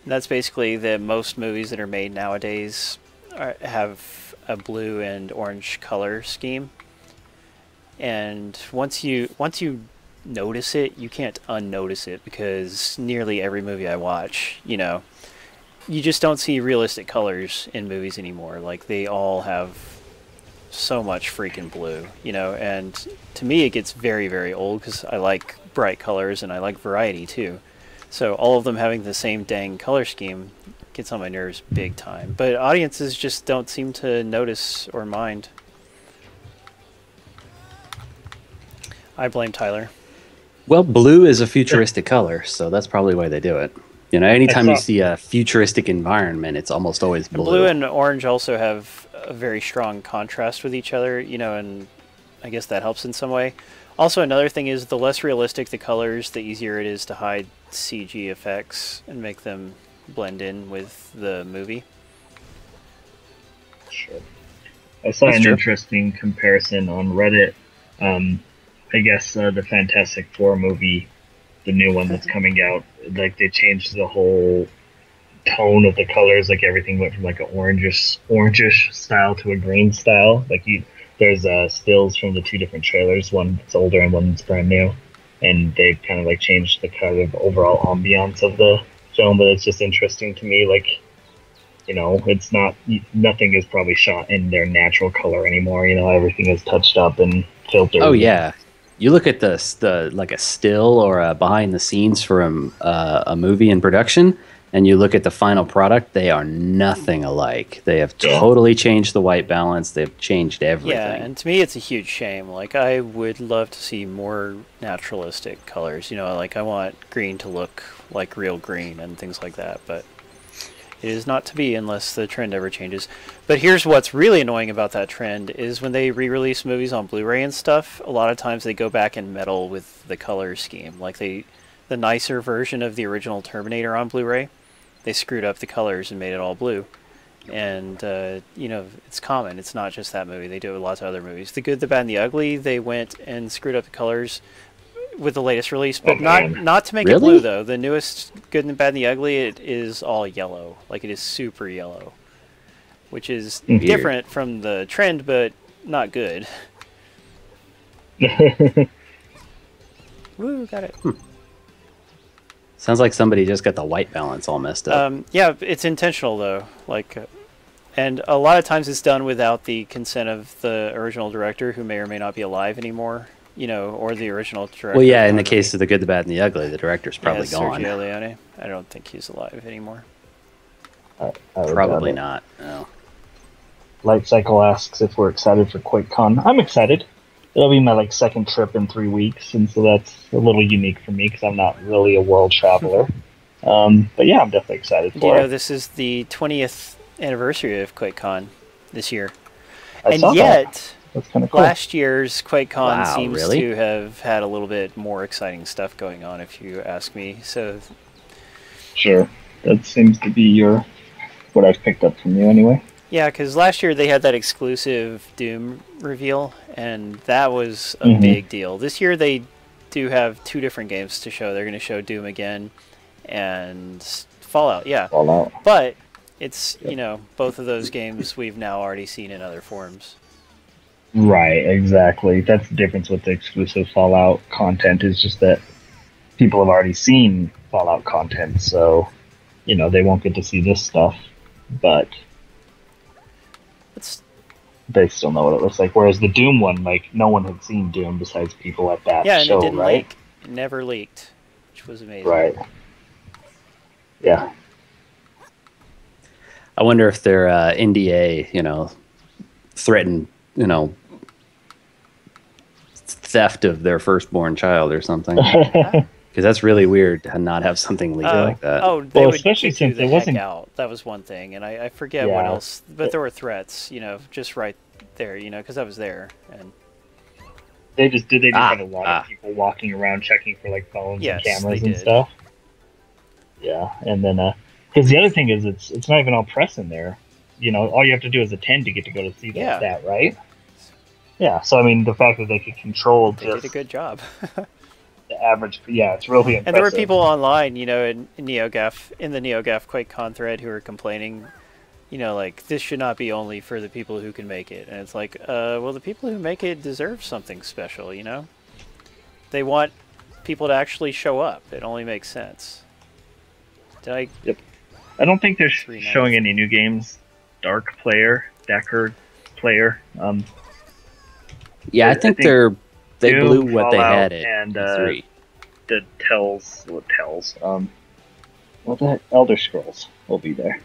And that's basically that most movies that are made nowadays have a blue and orange color scheme. And once you notice it, you can't unnotice it, because nearly every movie I watch, you just don't see realistic colors in movies anymore. Like, they all have so much freaking blue, and to me it gets very, very old, because I like bright colors and I like variety too. So all of them having the same dang color scheme gets on my nerves big time. But audiences just don't seem to notice or mind. I blame Tyler. Well, blue is a futuristic color, so that's probably why they do it. Anytime you see a futuristic environment, it's almost always blue. Blue and orange also have a very strong contrast with each other, and I guess that helps in some way. Also, another thing is the less realistic the colors, the easier it is to hide CG effects and make them blend in with the movie. Sure. I saw an interesting comparison on Reddit. I guess the Fantastic Four movie the new one that's coming out. Like they changed the whole tone of the colors. Like everything went from like an orangish style to a green style. There's stills from the two different trailers. One that's older and one that's brand new, and they've kind of like changed the kind of overall ambiance of the film. But it's just interesting to me, like, you know, it's not, nothing is probably shot in their natural color anymore. You know, everything is touched up and filtered. Oh yeah, you look at the like a still or a behind the scenes from a movie in production, and you look at the final product, they are nothing alike. They have totally changed the white balance. They've changed everything. Yeah, and to me it's a huge shame. Like, I would love to see more naturalistic colors. You know, like I want green to look like real green and things like that, but it is not to be unless the trend ever changes. But here's what's really annoying about that trend is when they re-release movies on Blu-ray and stuff, a lot of times they go back and meddle with the color scheme. Like the nicer version of the original Terminator on Blu-ray, they screwed up the colors and made it all blue. And, you know, it's common. It's not just that movie. They do it with lots of other movies. The Good, the Bad, and the Ugly, they went and screwed up the colors with the latest release, but not to make it blue, though. The newest Good, and the Bad, and the Ugly, it is all yellow. Like, it is super yellow, which is different from the trend, but not good. Woo, got it. Sounds like somebody just got the white balance all messed up. Yeah, it's intentional, though. Like, and a lot of times it's done without the consent of the original director, who may or may not be alive anymore. You know, or the original director. Well, yeah, in the case of The Good, the Bad, and the Ugly, the director's probably gone. Sergio Leone. I don't think he's alive anymore. Probably not. No. Light Cycle asks if we're excited for QuakeCon. I'm excited. It'll be my second trip in 3 weeks, and so that's a little unique for me because I'm not really a world traveler. But yeah, I'm definitely excited for it. You know, this is the 20th anniversary of QuakeCon this year, and yet. That's kind of cool. Last year's QuakeCon seems to have had a little bit more exciting stuff going on, if you ask me. So, sure, that seems to be what I've picked up from you, anyway. Yeah, because last year they had that exclusive Doom reveal, and that was a big deal. This year they do have two different games to show. They're going to show Doom again and Fallout. Yeah, Fallout. But it's you know, both of those games we've now already seen in other forms. Right, exactly. That's the difference with the exclusive Fallout content, is just that people have already seen Fallout content, so, you know, they won't get to see this stuff, but they still know what it looks like. Whereas the Doom one, like, no one had seen Doom besides people at that show, it didn't right? leak. It never leaked, which was amazing. Right. Yeah. I wonder if their NDA, you know, threatened, you know, theft of their firstborn child or something. Because that's really weird to not have something legal like that. Oh, they would especially since it wasn't out. That was one thing, and I forget what else. But there were threats, you know, just right there, you know, because I was there, and they just have a lot of people walking around checking for like phones and cameras and stuff. Yeah, and then because the other thing is it's not even all press in there. You know, all you have to do is attend to get to go to see that, right? Yeah, so I mean, the fact that they could control they did a good job. The average, it's really impressive. And there were people online, you know, in the NeoGAF QuakeCon thread who were complaining, you know, like, this should not be only for the people who can make it. And it's like, well, the people who make it deserve something special, you know? They want people to actually show up. It only makes sense. Yep. I don't think they're showing any new games. Decker player. Yeah, I think they blew what they had at E3. The what the heck? Elder Scrolls will be there.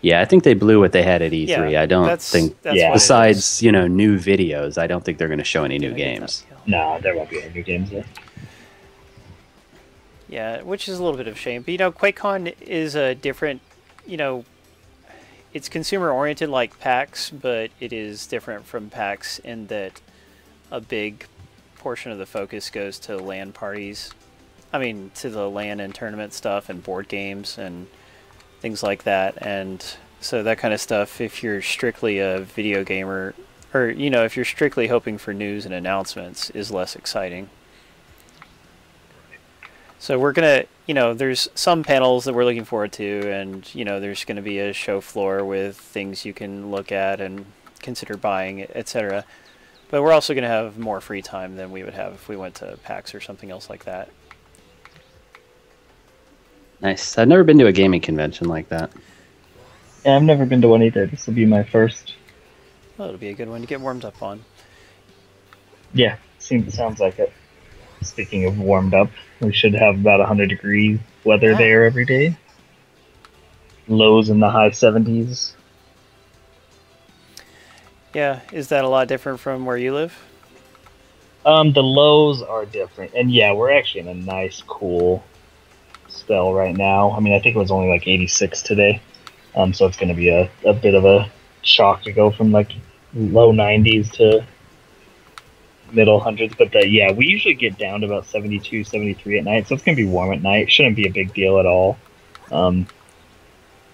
Yeah, I think they blew what they had at E3. Yeah, I don't think, besides, you know, new videos, I don't think they're going to show any new games. No, there won't be any new games there. Yeah, which is a little bit of a shame. But, you know, QuakeCon is a different, you know, it's consumer-oriented like PAX, but it is different from PAX in that a big portion of the focus goes to LAN parties. I mean, to the LAN and tournament stuff and board games and things like that. And so that kind of stuff, if you're strictly a video gamer, or, you know, if you're strictly hoping for news and announcements, is less exciting. So we're gonna, there's some panels that we're looking forward to, and there's gonna be a show floor with things you can look at and consider buying, etc. But we're also gonna have more free time than we would have if we went to PAX or something else like that. Nice. I've never been to a gaming convention like that. Yeah, I've never been to one either. This will be my first. Well, it'll be a good one to get warmed up on. Yeah, sounds like it. Speaking of warmed up, we should have about 100-degree weather there every day. Lows in the high 70s. Yeah, is that a lot different from where you live? The lows are different. And yeah, we're actually in a nice, cool spell right now. I mean, I think it was only like 86 today. So it's going to be a bit of a shock to go from like low 90s to middle hundreds. But yeah, we usually get down to about 72, 73 at night. So it's going to be warm at night. Shouldn't be a big deal at all.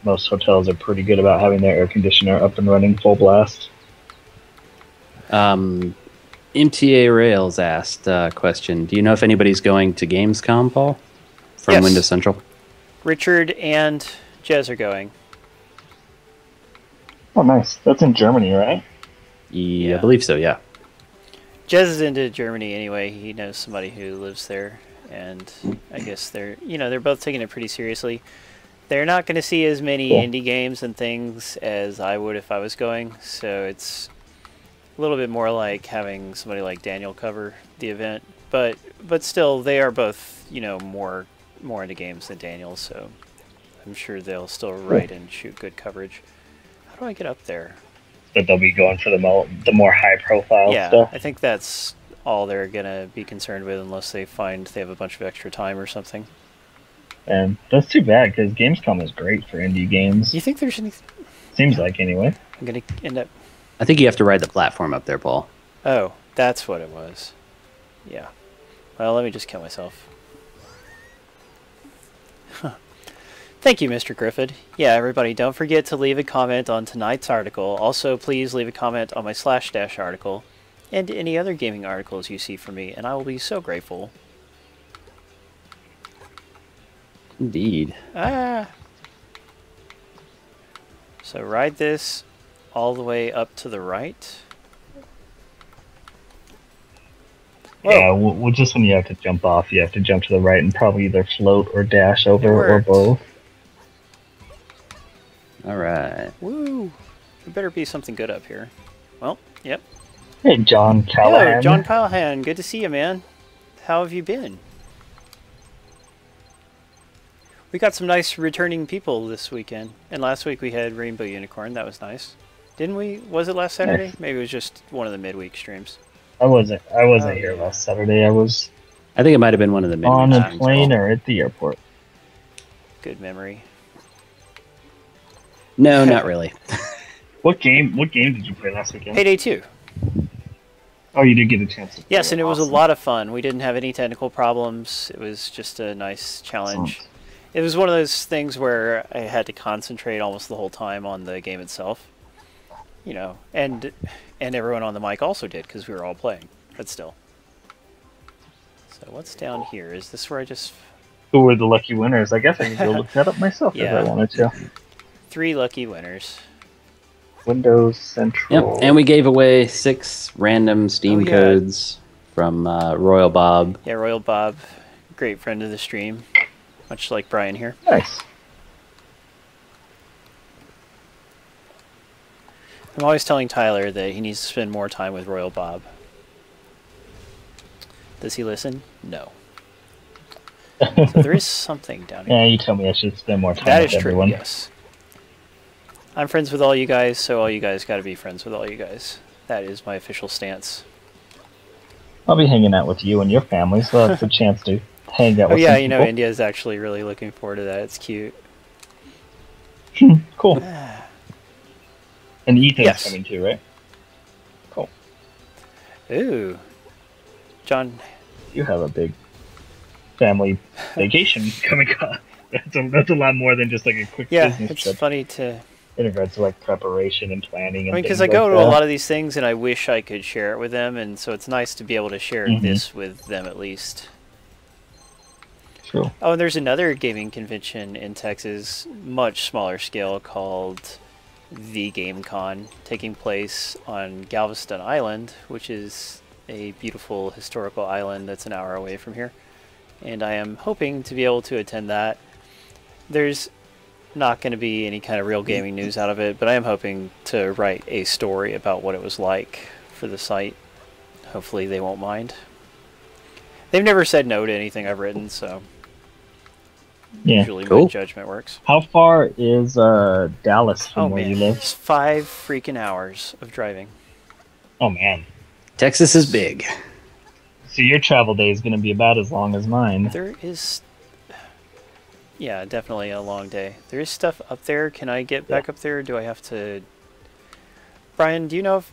Most hotels are pretty good about having their air conditioner up and running full blast. MTA Rails asked a question. Do you know if anybody's going to Gamescom, Paul? From Yes. Windows Central? Richard and Jez are going. Oh, nice. That's in Germany, right? Yeah, I believe so, yeah. Jez is into Germany anyway. He knows somebody who lives there, and I guess they're both taking it pretty seriously. They're not going to see as many indie games and things as I would if I was going, so it's a little bit more like having somebody like Daniel cover the event. But still, they are both more into games than Daniel, so I'm sure they'll still write and shoot good coverage. How do I get up there? But they'll be going for the more high-profile stuff. I think that's all they're going to be concerned with unless they find they have a bunch of extra time or something. And that's too bad, because Gamescom is great for indie games. You think there's anything? Seems like, anyway. I'm going to end up... I think you have to ride the platform up there, Paul. Oh, that's what it was. Yeah. Well, let me just kill myself. Huh. Thank you, Mr. Griffith. Yeah, everybody, don't forget to leave a comment on tonight's article. Also, please leave a comment on my /dash article and any other gaming articles you see from me, and I will be so grateful. Indeed. So ride this all the way up to the right. Whoa. Yeah, well, just when you have to jump off, you have to jump to the right and probably either float or dash over or both. All right. Woo! There better be something good up here. Well, yep. Hey, John Callahan. Hello, John Callahan. Good to see you, man. How have you been? We got some nice returning people this weekend. And last week we had Rainbow Unicorn. That was nice. Didn't we? Was it last Saturday? Nice. Maybe it was just one of the midweek streams. I wasn't here last Saturday. I think it might have been one of the midweek on a streams, plane Paul. or at the airport. Good memory. No, not really. What game did you play last weekend? Payday 2. Oh, you did get a chance to play. Yes, and it was a Awesome. lot of fun. We didn't have any technical problems. It was just a nice challenge. Excellent. It was one of those things where I had to concentrate almost the whole time on the game itself. And everyone on the mic also did because we were all playing, but still. So what's down here? Is this where I just... Who were the lucky winners? I guess I could go look that up myself if I wanted to. 3 lucky winners. Windows Central. Yep, and we gave away 6 random Steam codes from Royal Bob. Yeah, Royal Bob, great friend of the stream, much like Brian here. Nice. I'm always telling Tyler that he needs to spend more time with Royal Bob. Does he listen? No. So there is something down here. Yeah, you tell me I should spend more time That with is true, everyone. yes. I'm friends with all you guys, so all you guys got to be friends with all you guys. That is my official stance. I'll be hanging out with you and your family, so that's a chance to hang out with yeah, some people. India is actually really looking forward to that. It's cute. Cool. And Ethan's coming too, right? Cool. Ooh. John. You have a big family vacation coming up. That's a lot more than just like a quick business trip. Yeah, it's funny to... In regards to like preparation and planning and because I go to a lot of these things and I wish I could share it with them, and so it's nice to be able to share this with them at least. True. Oh, and there's another gaming convention in Texas, much smaller scale, called the GameCon, taking place on Galveston Island, which is a beautiful historical island that's an hour away from here. And I am hoping to be able to attend that. There's not going to be any kind of real gaming news out of it, but I am hoping to write a story about what it was like for the site. Hopefully they won't mind. They've never said no to anything I've written, so usually my judgment works. How far is Dallas from where you live? It's 5 freaking hours of driving. Oh man, Texas is big. So your travel day is going to be about as long as mine. There is, yeah, definitely a long day. There is stuff up there. Can I get back up there? Or do I have to? Brian, do you know if?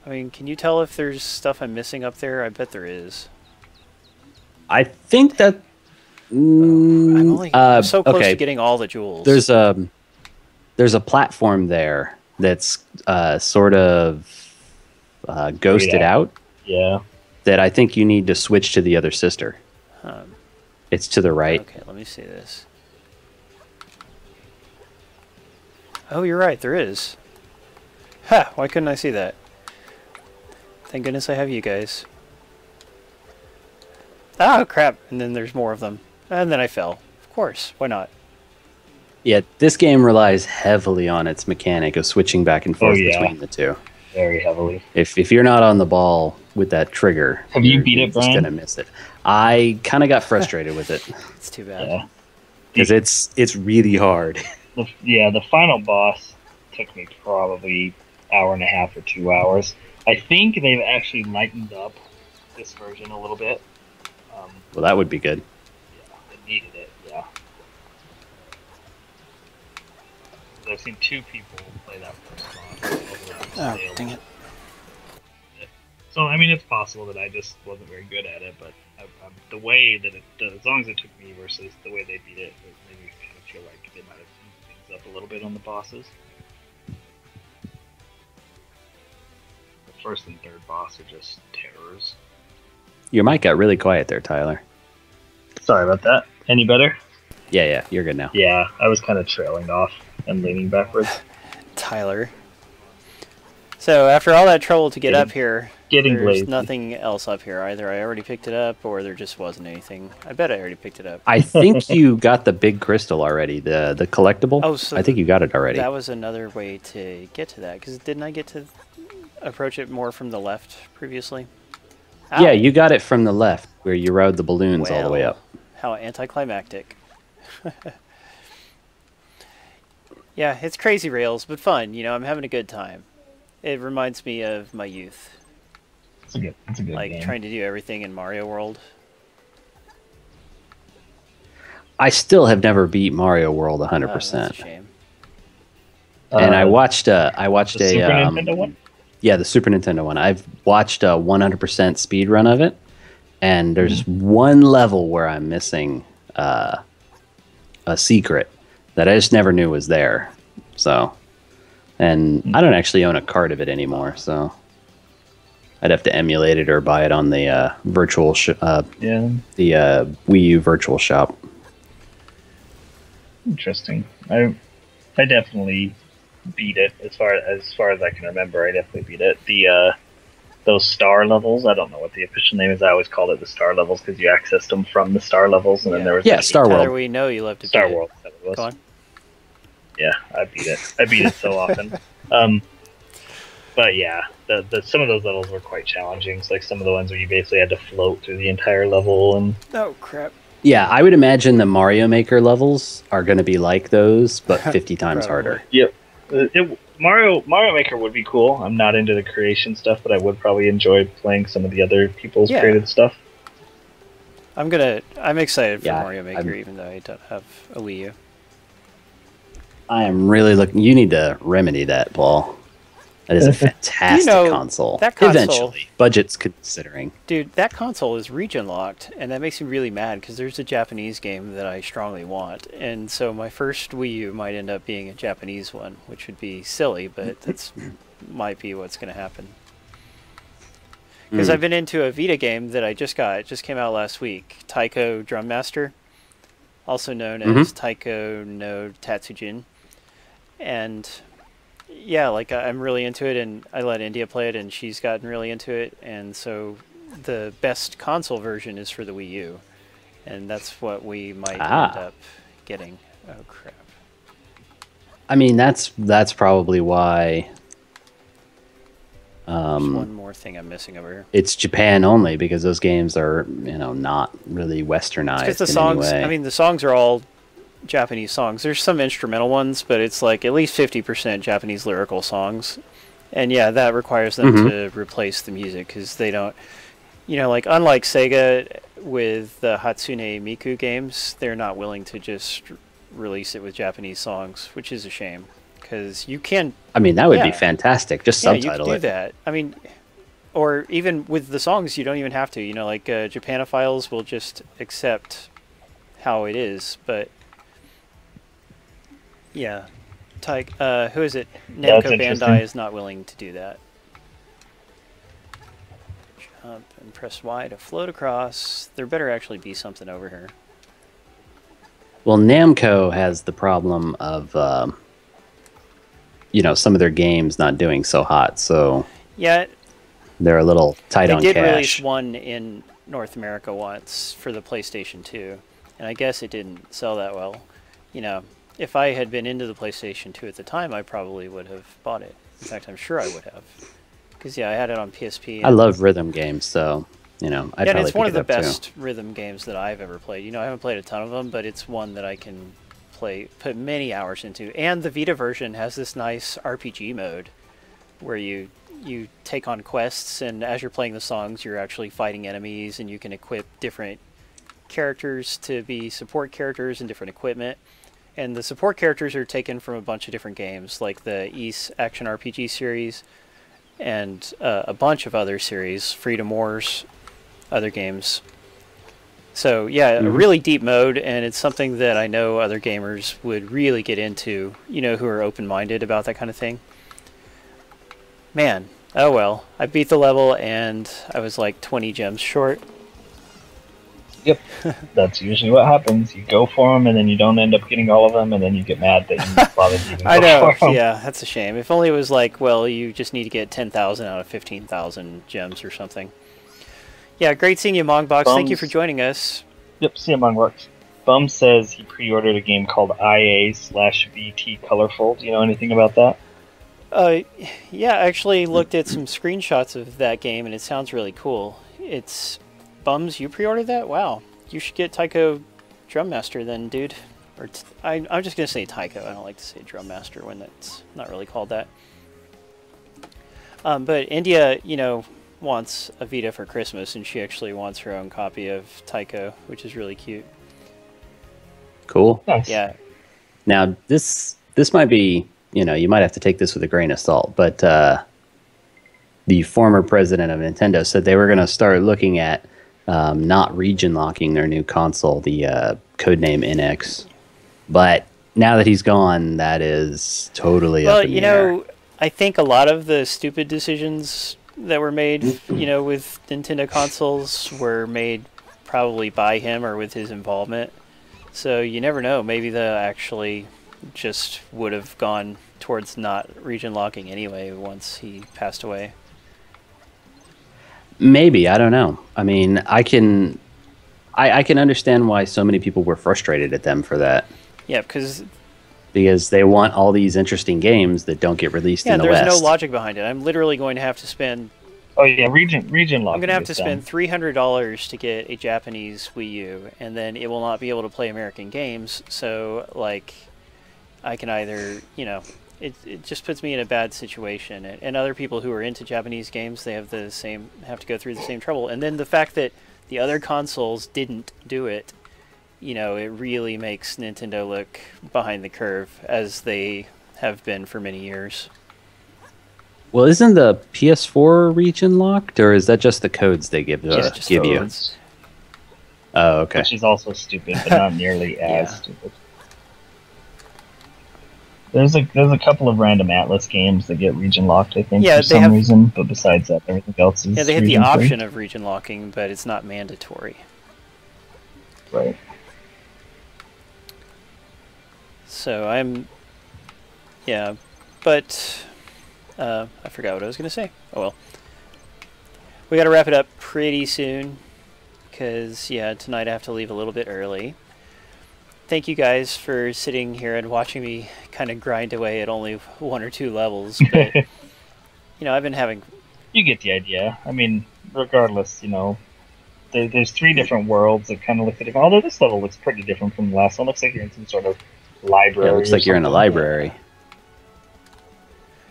I mean, can you tell if there's stuff I'm missing up there? I bet there is. I think that. I'm so close to getting all the jewels. There's a platform there that's sort of ghosted out. Yeah. That I think you need to switch to the other sister. It's to the right. Okay, let me see this. Oh, you're right, there is. Ha! Why couldn't I see that? Thank goodness I have you guys. Oh, crap! And then there's more of them. And then I fell. Of course, why not? Yeah, this game relies heavily on its mechanic of switching back and forth between the two. Very heavily. If you're not on the ball with that trigger, have you beat it, Brian? You're gonna miss it. I kind of got frustrated with it. It's too bad. Because it's really hard. The final boss took me probably hour and a half or 2 hours. I think they've actually lightened up this version a little bit. Well, that would be good. Yeah, it needed it. Yeah. I've seen 2 people play that first boss. Oh, dang it. So, I mean, it's possible that I just wasn't very good at it, but the way that as long as it took me versus the way they beat it, it made me kind of feel like they might have moved things up a little bit on the bosses. The first and third boss are just terrors. Your mic got really quiet there, Tyler. Sorry about that. Any better? Yeah, you're good now. Yeah, I was kind of trailing off and leaning backwards. Tyler. So after all that trouble to get up here, there's lazy. Nothing else up here. Either I already picked it up, or there just wasn't anything. I bet I already picked it up. I think you got the big crystal already, the collectible. Oh, so I think you got it already. That was another way to get to that, because didn't I get to approach it more from the left previously? Ow. Yeah, you got it from the left, where you rode the balloons all the way up. How anticlimactic. Yeah, it's crazy rails, but fun. You know, I'm having a good time. It reminds me of my youth. It's a good like game. Trying to do everything in Mario World. I still have never beat Mario World 100%. Oh, that's a shame. And I watched the Super Nintendo one? Yeah, the Super Nintendo one. I've watched a 100% speed run of it, and there's one level where I'm missing a secret that I just never knew was there. So, and I don't actually own a card of it anymore, so I'd have to emulate it or buy it on the virtual the Wii U Virtual Shop. Interesting. I definitely beat it as far as I can remember. I definitely beat it. Those star levels. I don't know what the official name is. I always called it the star levels because you accessed them from the star levels, and then there was Star World. We know you love to Star beat World. It. That was. Go on. Yeah, I beat it. I beat it so often. But yeah, some of those levels were quite challenging. It's like some of the ones where you basically had to float through the entire level and. Oh crap. Yeah, I would imagine the Mario Maker levels are going to be like those, but 50 times harder. Yep. Mario Maker would be cool. I'm not into the creation stuff, but I would probably enjoy playing some of the other people's created stuff. I'm excited for Mario Maker, even though I don't have a Wii U. I am really looking. You need to remedy that, Paul. That is a fantastic console. That console. Eventually, budgets considering. Dude, that console is region locked, and that makes me really mad because there's a Japanese game that I strongly want, and so my first Wii U might end up being a Japanese one, which would be silly, but that's might be what's going to happen. Because I've been into a Vita game that I just got. It just came out last week, Taiko Drum Master. also known as Taiko no Tatsujin. And yeah, like I'm really into it, and I let India play it, and she's gotten really into it, and so the best console version is for the Wii U, and that's what we might end up getting. Oh crap! I mean, that's probably why. There's one more thing I'm missing over here. It's Japan only, because those games are, you know, not really westernized. Because the songs, I mean, the songs are all Japanese songs. There's some instrumental ones, but it's like at least 50% Japanese lyrical songs. And yeah, that requires them to replace the music, because they don't, you know, like unlike Sega with the Hatsune Miku games, they're not willing to just release it with Japanese songs, which is a shame, because you can. I mean, that would be fantastic. Just subtitle you can do that. I mean, or even with the songs, you don't even have to. You know, like Japanophiles will just accept how it is, but yeah, who is it? Namco Bandai is not willing to do that. Jump and press Y to float across. There better actually be something over here. Well, Namco has the problem of, you know, some of their games not doing so hot, so yeah, they're a little tight on cash. They did release one in North America once for the PlayStation 2, and I guess it didn't sell that well. You know, if I had been into the PlayStation 2 at the time, I probably would have bought it. In fact, I'm sure I would have. Because, yeah, I had it on PSP. I love rhythm games, so, you know, I'd probably it's one of the pick it up, best too. rhythm games that I've ever played. You know, I haven't played a ton of them, but it's one that I can put many hours into. And the Vita version has this nice RPG mode where you take on quests, and as you're playing the songs, you're actually fighting enemies, and you can equip different characters to be support characters and different equipment. And the support characters are taken from a bunch of different games, like the Ys action RPG series and a bunch of other series, Freedom Wars, other games. So yeah, a really deep mode, and it's something that I know other gamers would really get into, you know, who are open-minded about that kind of thing. Man, oh well. I beat the level, and I was like 20 gems short. Yep, that's usually what happens. You go for them, and then you don't end up getting all of them, and then you get mad that you bothered to even go for them. Yeah, that's a shame. If only it was like, well, you just need to get 10,000 out of 15,000 gems or something. Yeah, great seeing you, Mongbox. Thank you for joining us. Yep, see you, Mongbox. Bum says he pre-ordered a game called IA/VT Colorful. Do you know anything about that? Yeah, I actually looked at some screenshots of that game, and it sounds really cool. It's... Bums, you pre-ordered that? Wow. You should get Taiko Drum Master then, dude. Or I'm just going to say Taiko. I don't like to say Drum Master when it's not really called that. But India, you know, wants a Vita for Christmas, and she actually wants her own copy of Taiko, which is really cute. Cool. Nice. Yeah. Now, this might be, you know, you might have to take this with a grain of salt, but the former president of Nintendo said they were going to start looking at not region locking their new console, the codename NX. But now that he's gone, that is totally up in the air. Well, you know, I think a lot of the stupid decisions that were made, you know, with Nintendo consoles were made probably by him or with his involvement. So you never know. Maybe they actually just would have gone towards not region locking anyway once he passed away. Maybe, I don't know. I mean, I can understand why so many people were frustrated at them for that. Yeah, because they want all these interesting games that don't get released in the West. Yeah, there's no logic behind it. I'm literally going to have to spend... Oh yeah, region lock. I'm going to have to spend $300 to get a Japanese Wii U, and then it will not be able to play American games. So, like, I can either, you know, it just puts me in a bad situation. And other people who are into Japanese games, they have have to go through the same trouble. And then the fact that the other consoles didn't do it, you know, it really makes Nintendo look behind the curve, as they have been for many years. Well, isn't the PS4 region locked, or is that just the codes they give you? Oh, okay. Which is also stupid, but not nearly as stupid. There's a couple of random Atlas games that get region locked, I think, for some reason, but besides that, everything else is. Yeah, they have the option of region locking, but it's not mandatory. Right. So I'm, yeah, but I forgot what I was going to say. Oh well. We got to wrap it up pretty soon because, yeah, tonight I have to leave a little bit early. Thank you guys for sitting here and watching me kind of grind away at only 1 or 2 levels. But, you know, I've been having... You get the idea. I mean, regardless, you know, there's 3 different worlds that kind of look different. Although this level looks pretty different from the last one. Looks like you're in some sort of library. Yeah, it looks like you're in a library.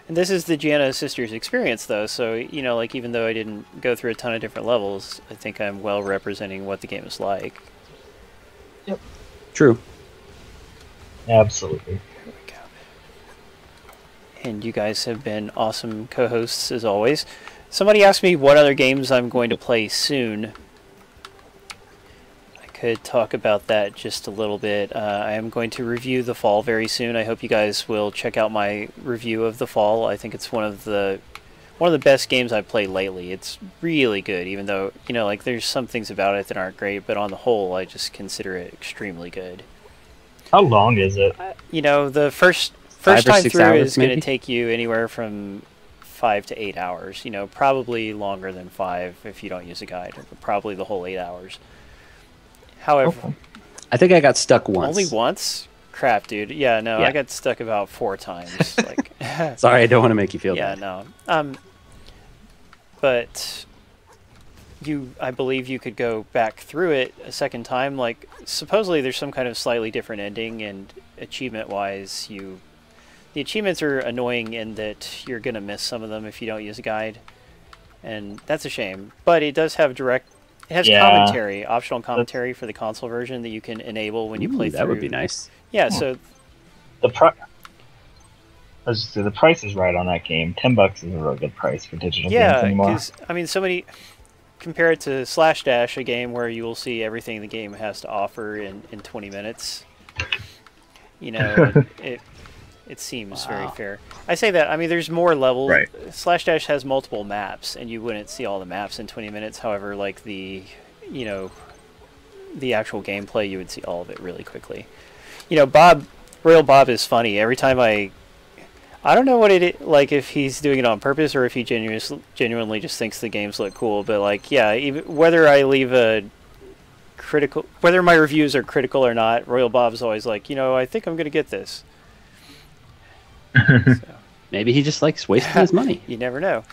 And this is the Giana Sisters experience, though, so, you know, like, even though I didn't go through a ton of different levels, I think I'm well representing what the game is like. Yep. True. Absolutely. Here we go. And you guys have been awesome co-hosts, as always. Somebody asked me what other games I'm going to play soon. Could talk about that just a little bit. I am going to review The Fall very soon. I hope you guys will check out my review of The Fall. I think it's one of the best games I've played lately. It's really good, even though, you know, like, there's some things about it that aren't great, but on the whole, I just consider it extremely good. How long is it? You know, the first time through is going to take you anywhere from 5 to 8 hours. You know, probably longer than 5 if you don't use a guide. Probably the whole 8 hours. However, Okay. I think I got stuck once. Only once? Crap, dude. Yeah, no, Yeah. I got stuck about 4 times. Like, Sorry, I don't want to make you feel bad. yeah, no. But I believe you could go back through it a second time. Like, supposedly there's some kind of slightly different ending, and achievement-wise, the achievements are annoying in that you're gonna miss some of them if you don't use a guide, and that's a shame. But it does have It has commentary, optional commentary for the console version that you can enable when you play through. That would be nice. Yeah, so The price is right on that game. $10 is a real good price for digital games anymore. because I mean, compare it to Slash Dash, a game where you will see everything the game has to offer in 20 minutes. You know, it seems very fair. I say that, I mean, there's more levels. Right. Slash Dash has multiple maps, and you wouldn't see all the maps in 20 minutes. However, like, the actual gameplay, you would see all of it really quickly. You know, Royal Bob is funny. Every time I don't know what like, if he's doing it on purpose or if he genuinely just thinks the games look cool, but, like, yeah, whether I leave whether my reviews are critical or not, Royal Bob's always like, you know, I think I'm going to get this. So. Maybe he just likes wasting his money. You never know.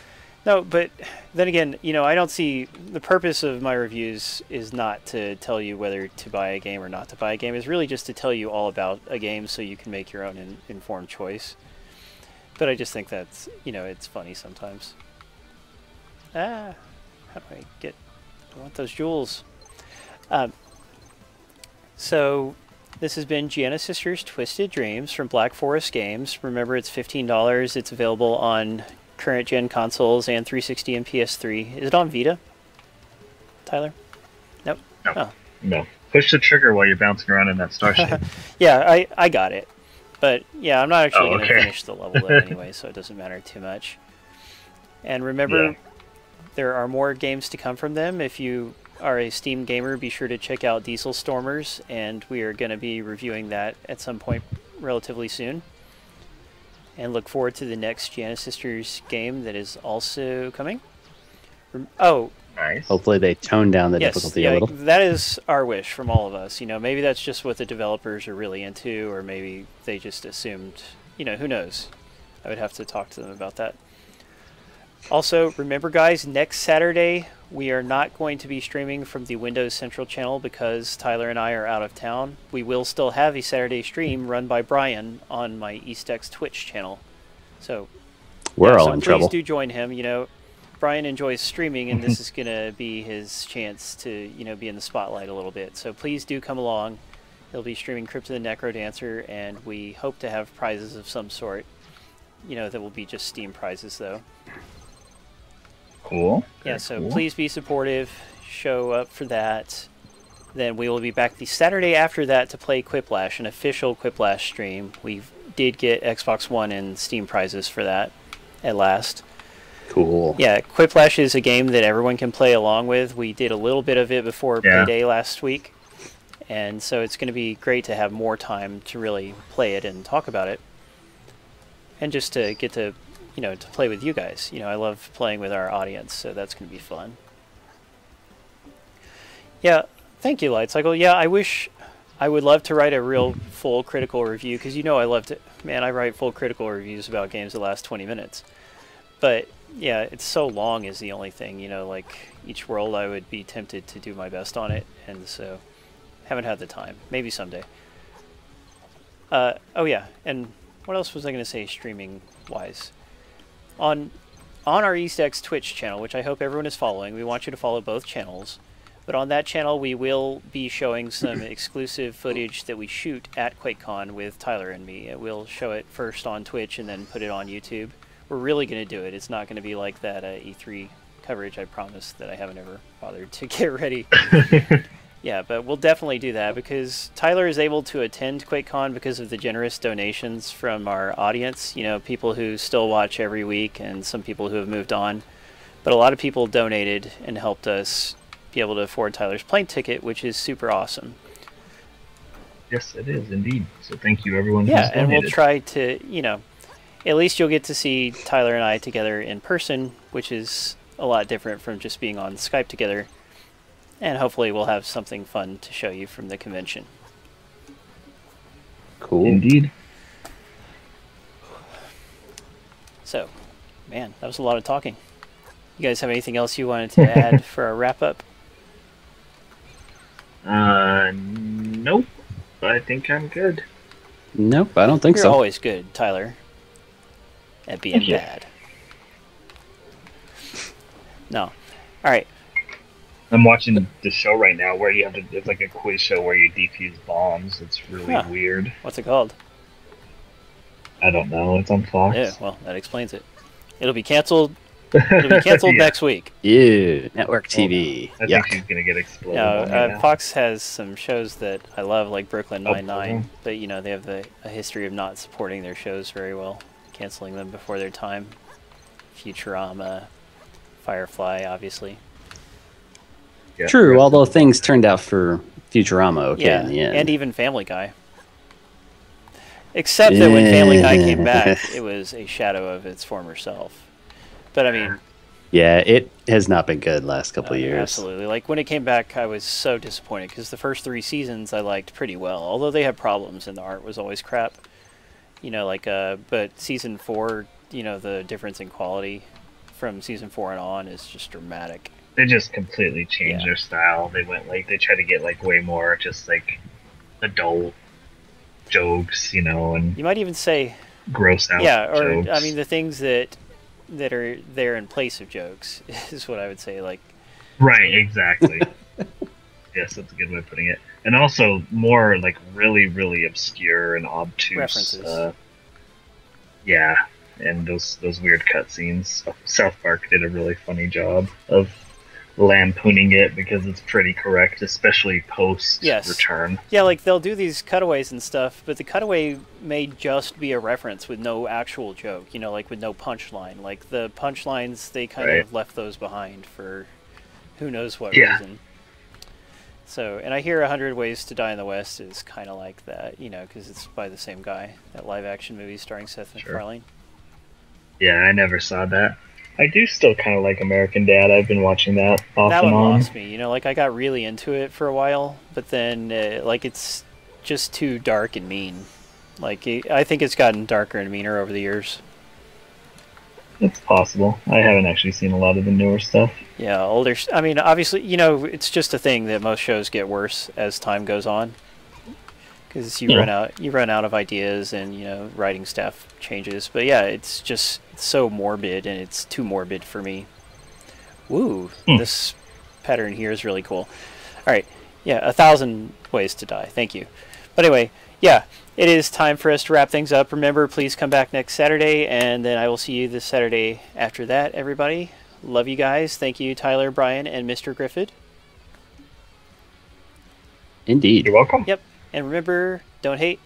No, but then again, you know, I don't see the purpose of my reviews is not to tell you whether to buy a game or not to buy a game. It's really just to tell you all about a game so you can make your own informed choice. But I just think that's, you know, it's funny sometimes. How do I want those jewels. So this has been Giana Sisters Twisted Dreams from Black Forest Games. Remember, it's $15. It's available on current gen consoles and 360 and PS3. Is it on Vita, Tyler? Nope. No. Oh. No. Push the trigger while you're bouncing around in that starship. Yeah, I got it. But yeah, I'm not actually going to okay. finish the level though anyway, so it doesn't matter too much. And remember, there are more games to come from them. If you are a Steam gamer, be sure to check out Diesel Stormers, and we are going to be reviewing that at some point relatively soon. And look forward to the next Giana Sisters game that is also coming. Oh, nice. Hopefully they tone down the difficulty a little. That is our wish from all of us. You know, maybe that's just what the developers are really into, or maybe they just assumed, you know, who knows? I would have to talk to them about that. Also, remember guys, next Saturday we are not going to be streaming from the Windows Central channel because Tyler and I are out of town. We will still have a Saturday stream run by Brian on my EastX Twitch channel. So we're all in trouble. Please do join him. You know, Brian enjoys streaming, and this is going to be his chance to, you know, be in the spotlight a little bit. So please do come along. He'll be streaming Crypt of the Necrodancer, and we hope to have prizes of some sort. You know, that will be just Steam prizes, though. Cool. Yeah, so cool. Please be supportive. Show up for that. Then we will be back the Saturday after that to play Quiplash, an official Quiplash stream. We did get Xbox One and Steam prizes for that at last. Cool. Yeah, Quiplash is a game that everyone can play along with. We did a little bit of it before Payday last week, And so it's going to be great to have more time to really play it and talk about it. And just to get to, to play with you guys. I love playing with our audience, so that's going to be fun. Yeah, thank you, Light Cycle. Yeah, I would love to write a real full critical review, because I love to, man, I write full critical reviews about games that last 20 minutes. But yeah, it's so long is the only thing, like each world I would be tempted to do my best on it, and so haven't had the time. Maybe someday. Oh yeah, and what else was I going to say streaming wise? On our EastX Twitch channel, which I hope everyone is following, we want you to follow both channels. But on that channel, we will be showing some exclusive footage that we shoot at QuakeCon with Tyler and me. We'll show it first on Twitch and then put it on YouTube. We're really going to do it. It's not going to be like that E3 coverage I promised that I haven't ever bothered to get ready. Yeah, but we'll definitely do that, because Tyler is able to attend QuakeCon because of the generous donations from our audience. People who still watch every week and some people who have moved on. But a lot of people donated and helped us be able to afford Tyler's plane ticket, which is super awesome. Yes, it is indeed. So thank you, everyone. Yeah, and we'll try to, at least you'll get to see Tyler and I together in person, which is a lot different from just being on Skype together. And hopefully we'll have something fun to show you from the convention. Cool. Indeed. So, man, that was a lot of talking. You guys have anything else you wanted to add for a wrap-up? Nope. I think I'm good. Nope, I don't think You're so. always good, Tyler, at being bad. No. All right. I'm watching the show right now where you have to, it's like a quiz show where you defuse bombs. It's really weird. What's it called? I don't know. It's on Fox. Yeah, well, that explains it. It'll be canceled. It'll be canceled next week. Yeah, network TV. I think she's gonna get exploded. No, Fox has some shows that I love, like Brooklyn Nine-Nine, but they have a history of not supporting their shows very well, canceling them before their time. Futurama, Firefly, obviously. Yeah, true, although things turned out for Futurama okay in the end. And even Family Guy. Except that when Family Guy came back, it was a shadow of its former self. But I mean... Yeah, it has not been good last couple of years. Absolutely. Like, when it came back, I was so disappointed, because the first 3 seasons I liked pretty well, although they had problems and the art was always crap. But season 4, the difference in quality from season 4 and on is just dramatic. They just completely changed their style. They went, they tried to get, way more just, adult jokes, and... You might even say... Gross out jokes. I mean, the things that are there in place of jokes is what I would say, Right, exactly. Yes, that's a good way of putting it. And also more, really, really obscure and obtuse... references. And those weird cutscenes. South Park did a really funny job of lampooning it because it's pretty correct, especially post-return. Yeah, they'll do these cutaways and stuff, but the cutaway may just be a reference with no actual joke, with no punchline. The punchlines, they kind of left those behind for who knows what reason. So, and I hear 100 Ways to Die in the West is kind of like that, because it's by the same guy, that live-action movie starring Seth MacFarlane. Yeah, I never saw that. I do still kind of like American Dad. I've been watching that off and on. That one lost me. I got really into it for a while, but then, it's just too dark and mean. I think it's gotten darker and meaner over the years. It's possible. I haven't actually seen a lot of the newer stuff. Yeah, older... I mean, obviously, it's just a thing that most shows get worse as time goes on. Because you run out of ideas and, writing staff changes. But yeah, it's just so morbid, and it's too morbid for me. Woo, this pattern here is really cool. All right, yeah, 1,000 Ways to Die. Thank you. But anyway, yeah, it is time for us to wrap things up. Remember, please come back next Saturday, and then I will see you this Saturday after that, everybody. Love you guys. Thank you, Tyler, Brian, and Mr. Griffith. Indeed. You're welcome. Yep. And remember, don't hate,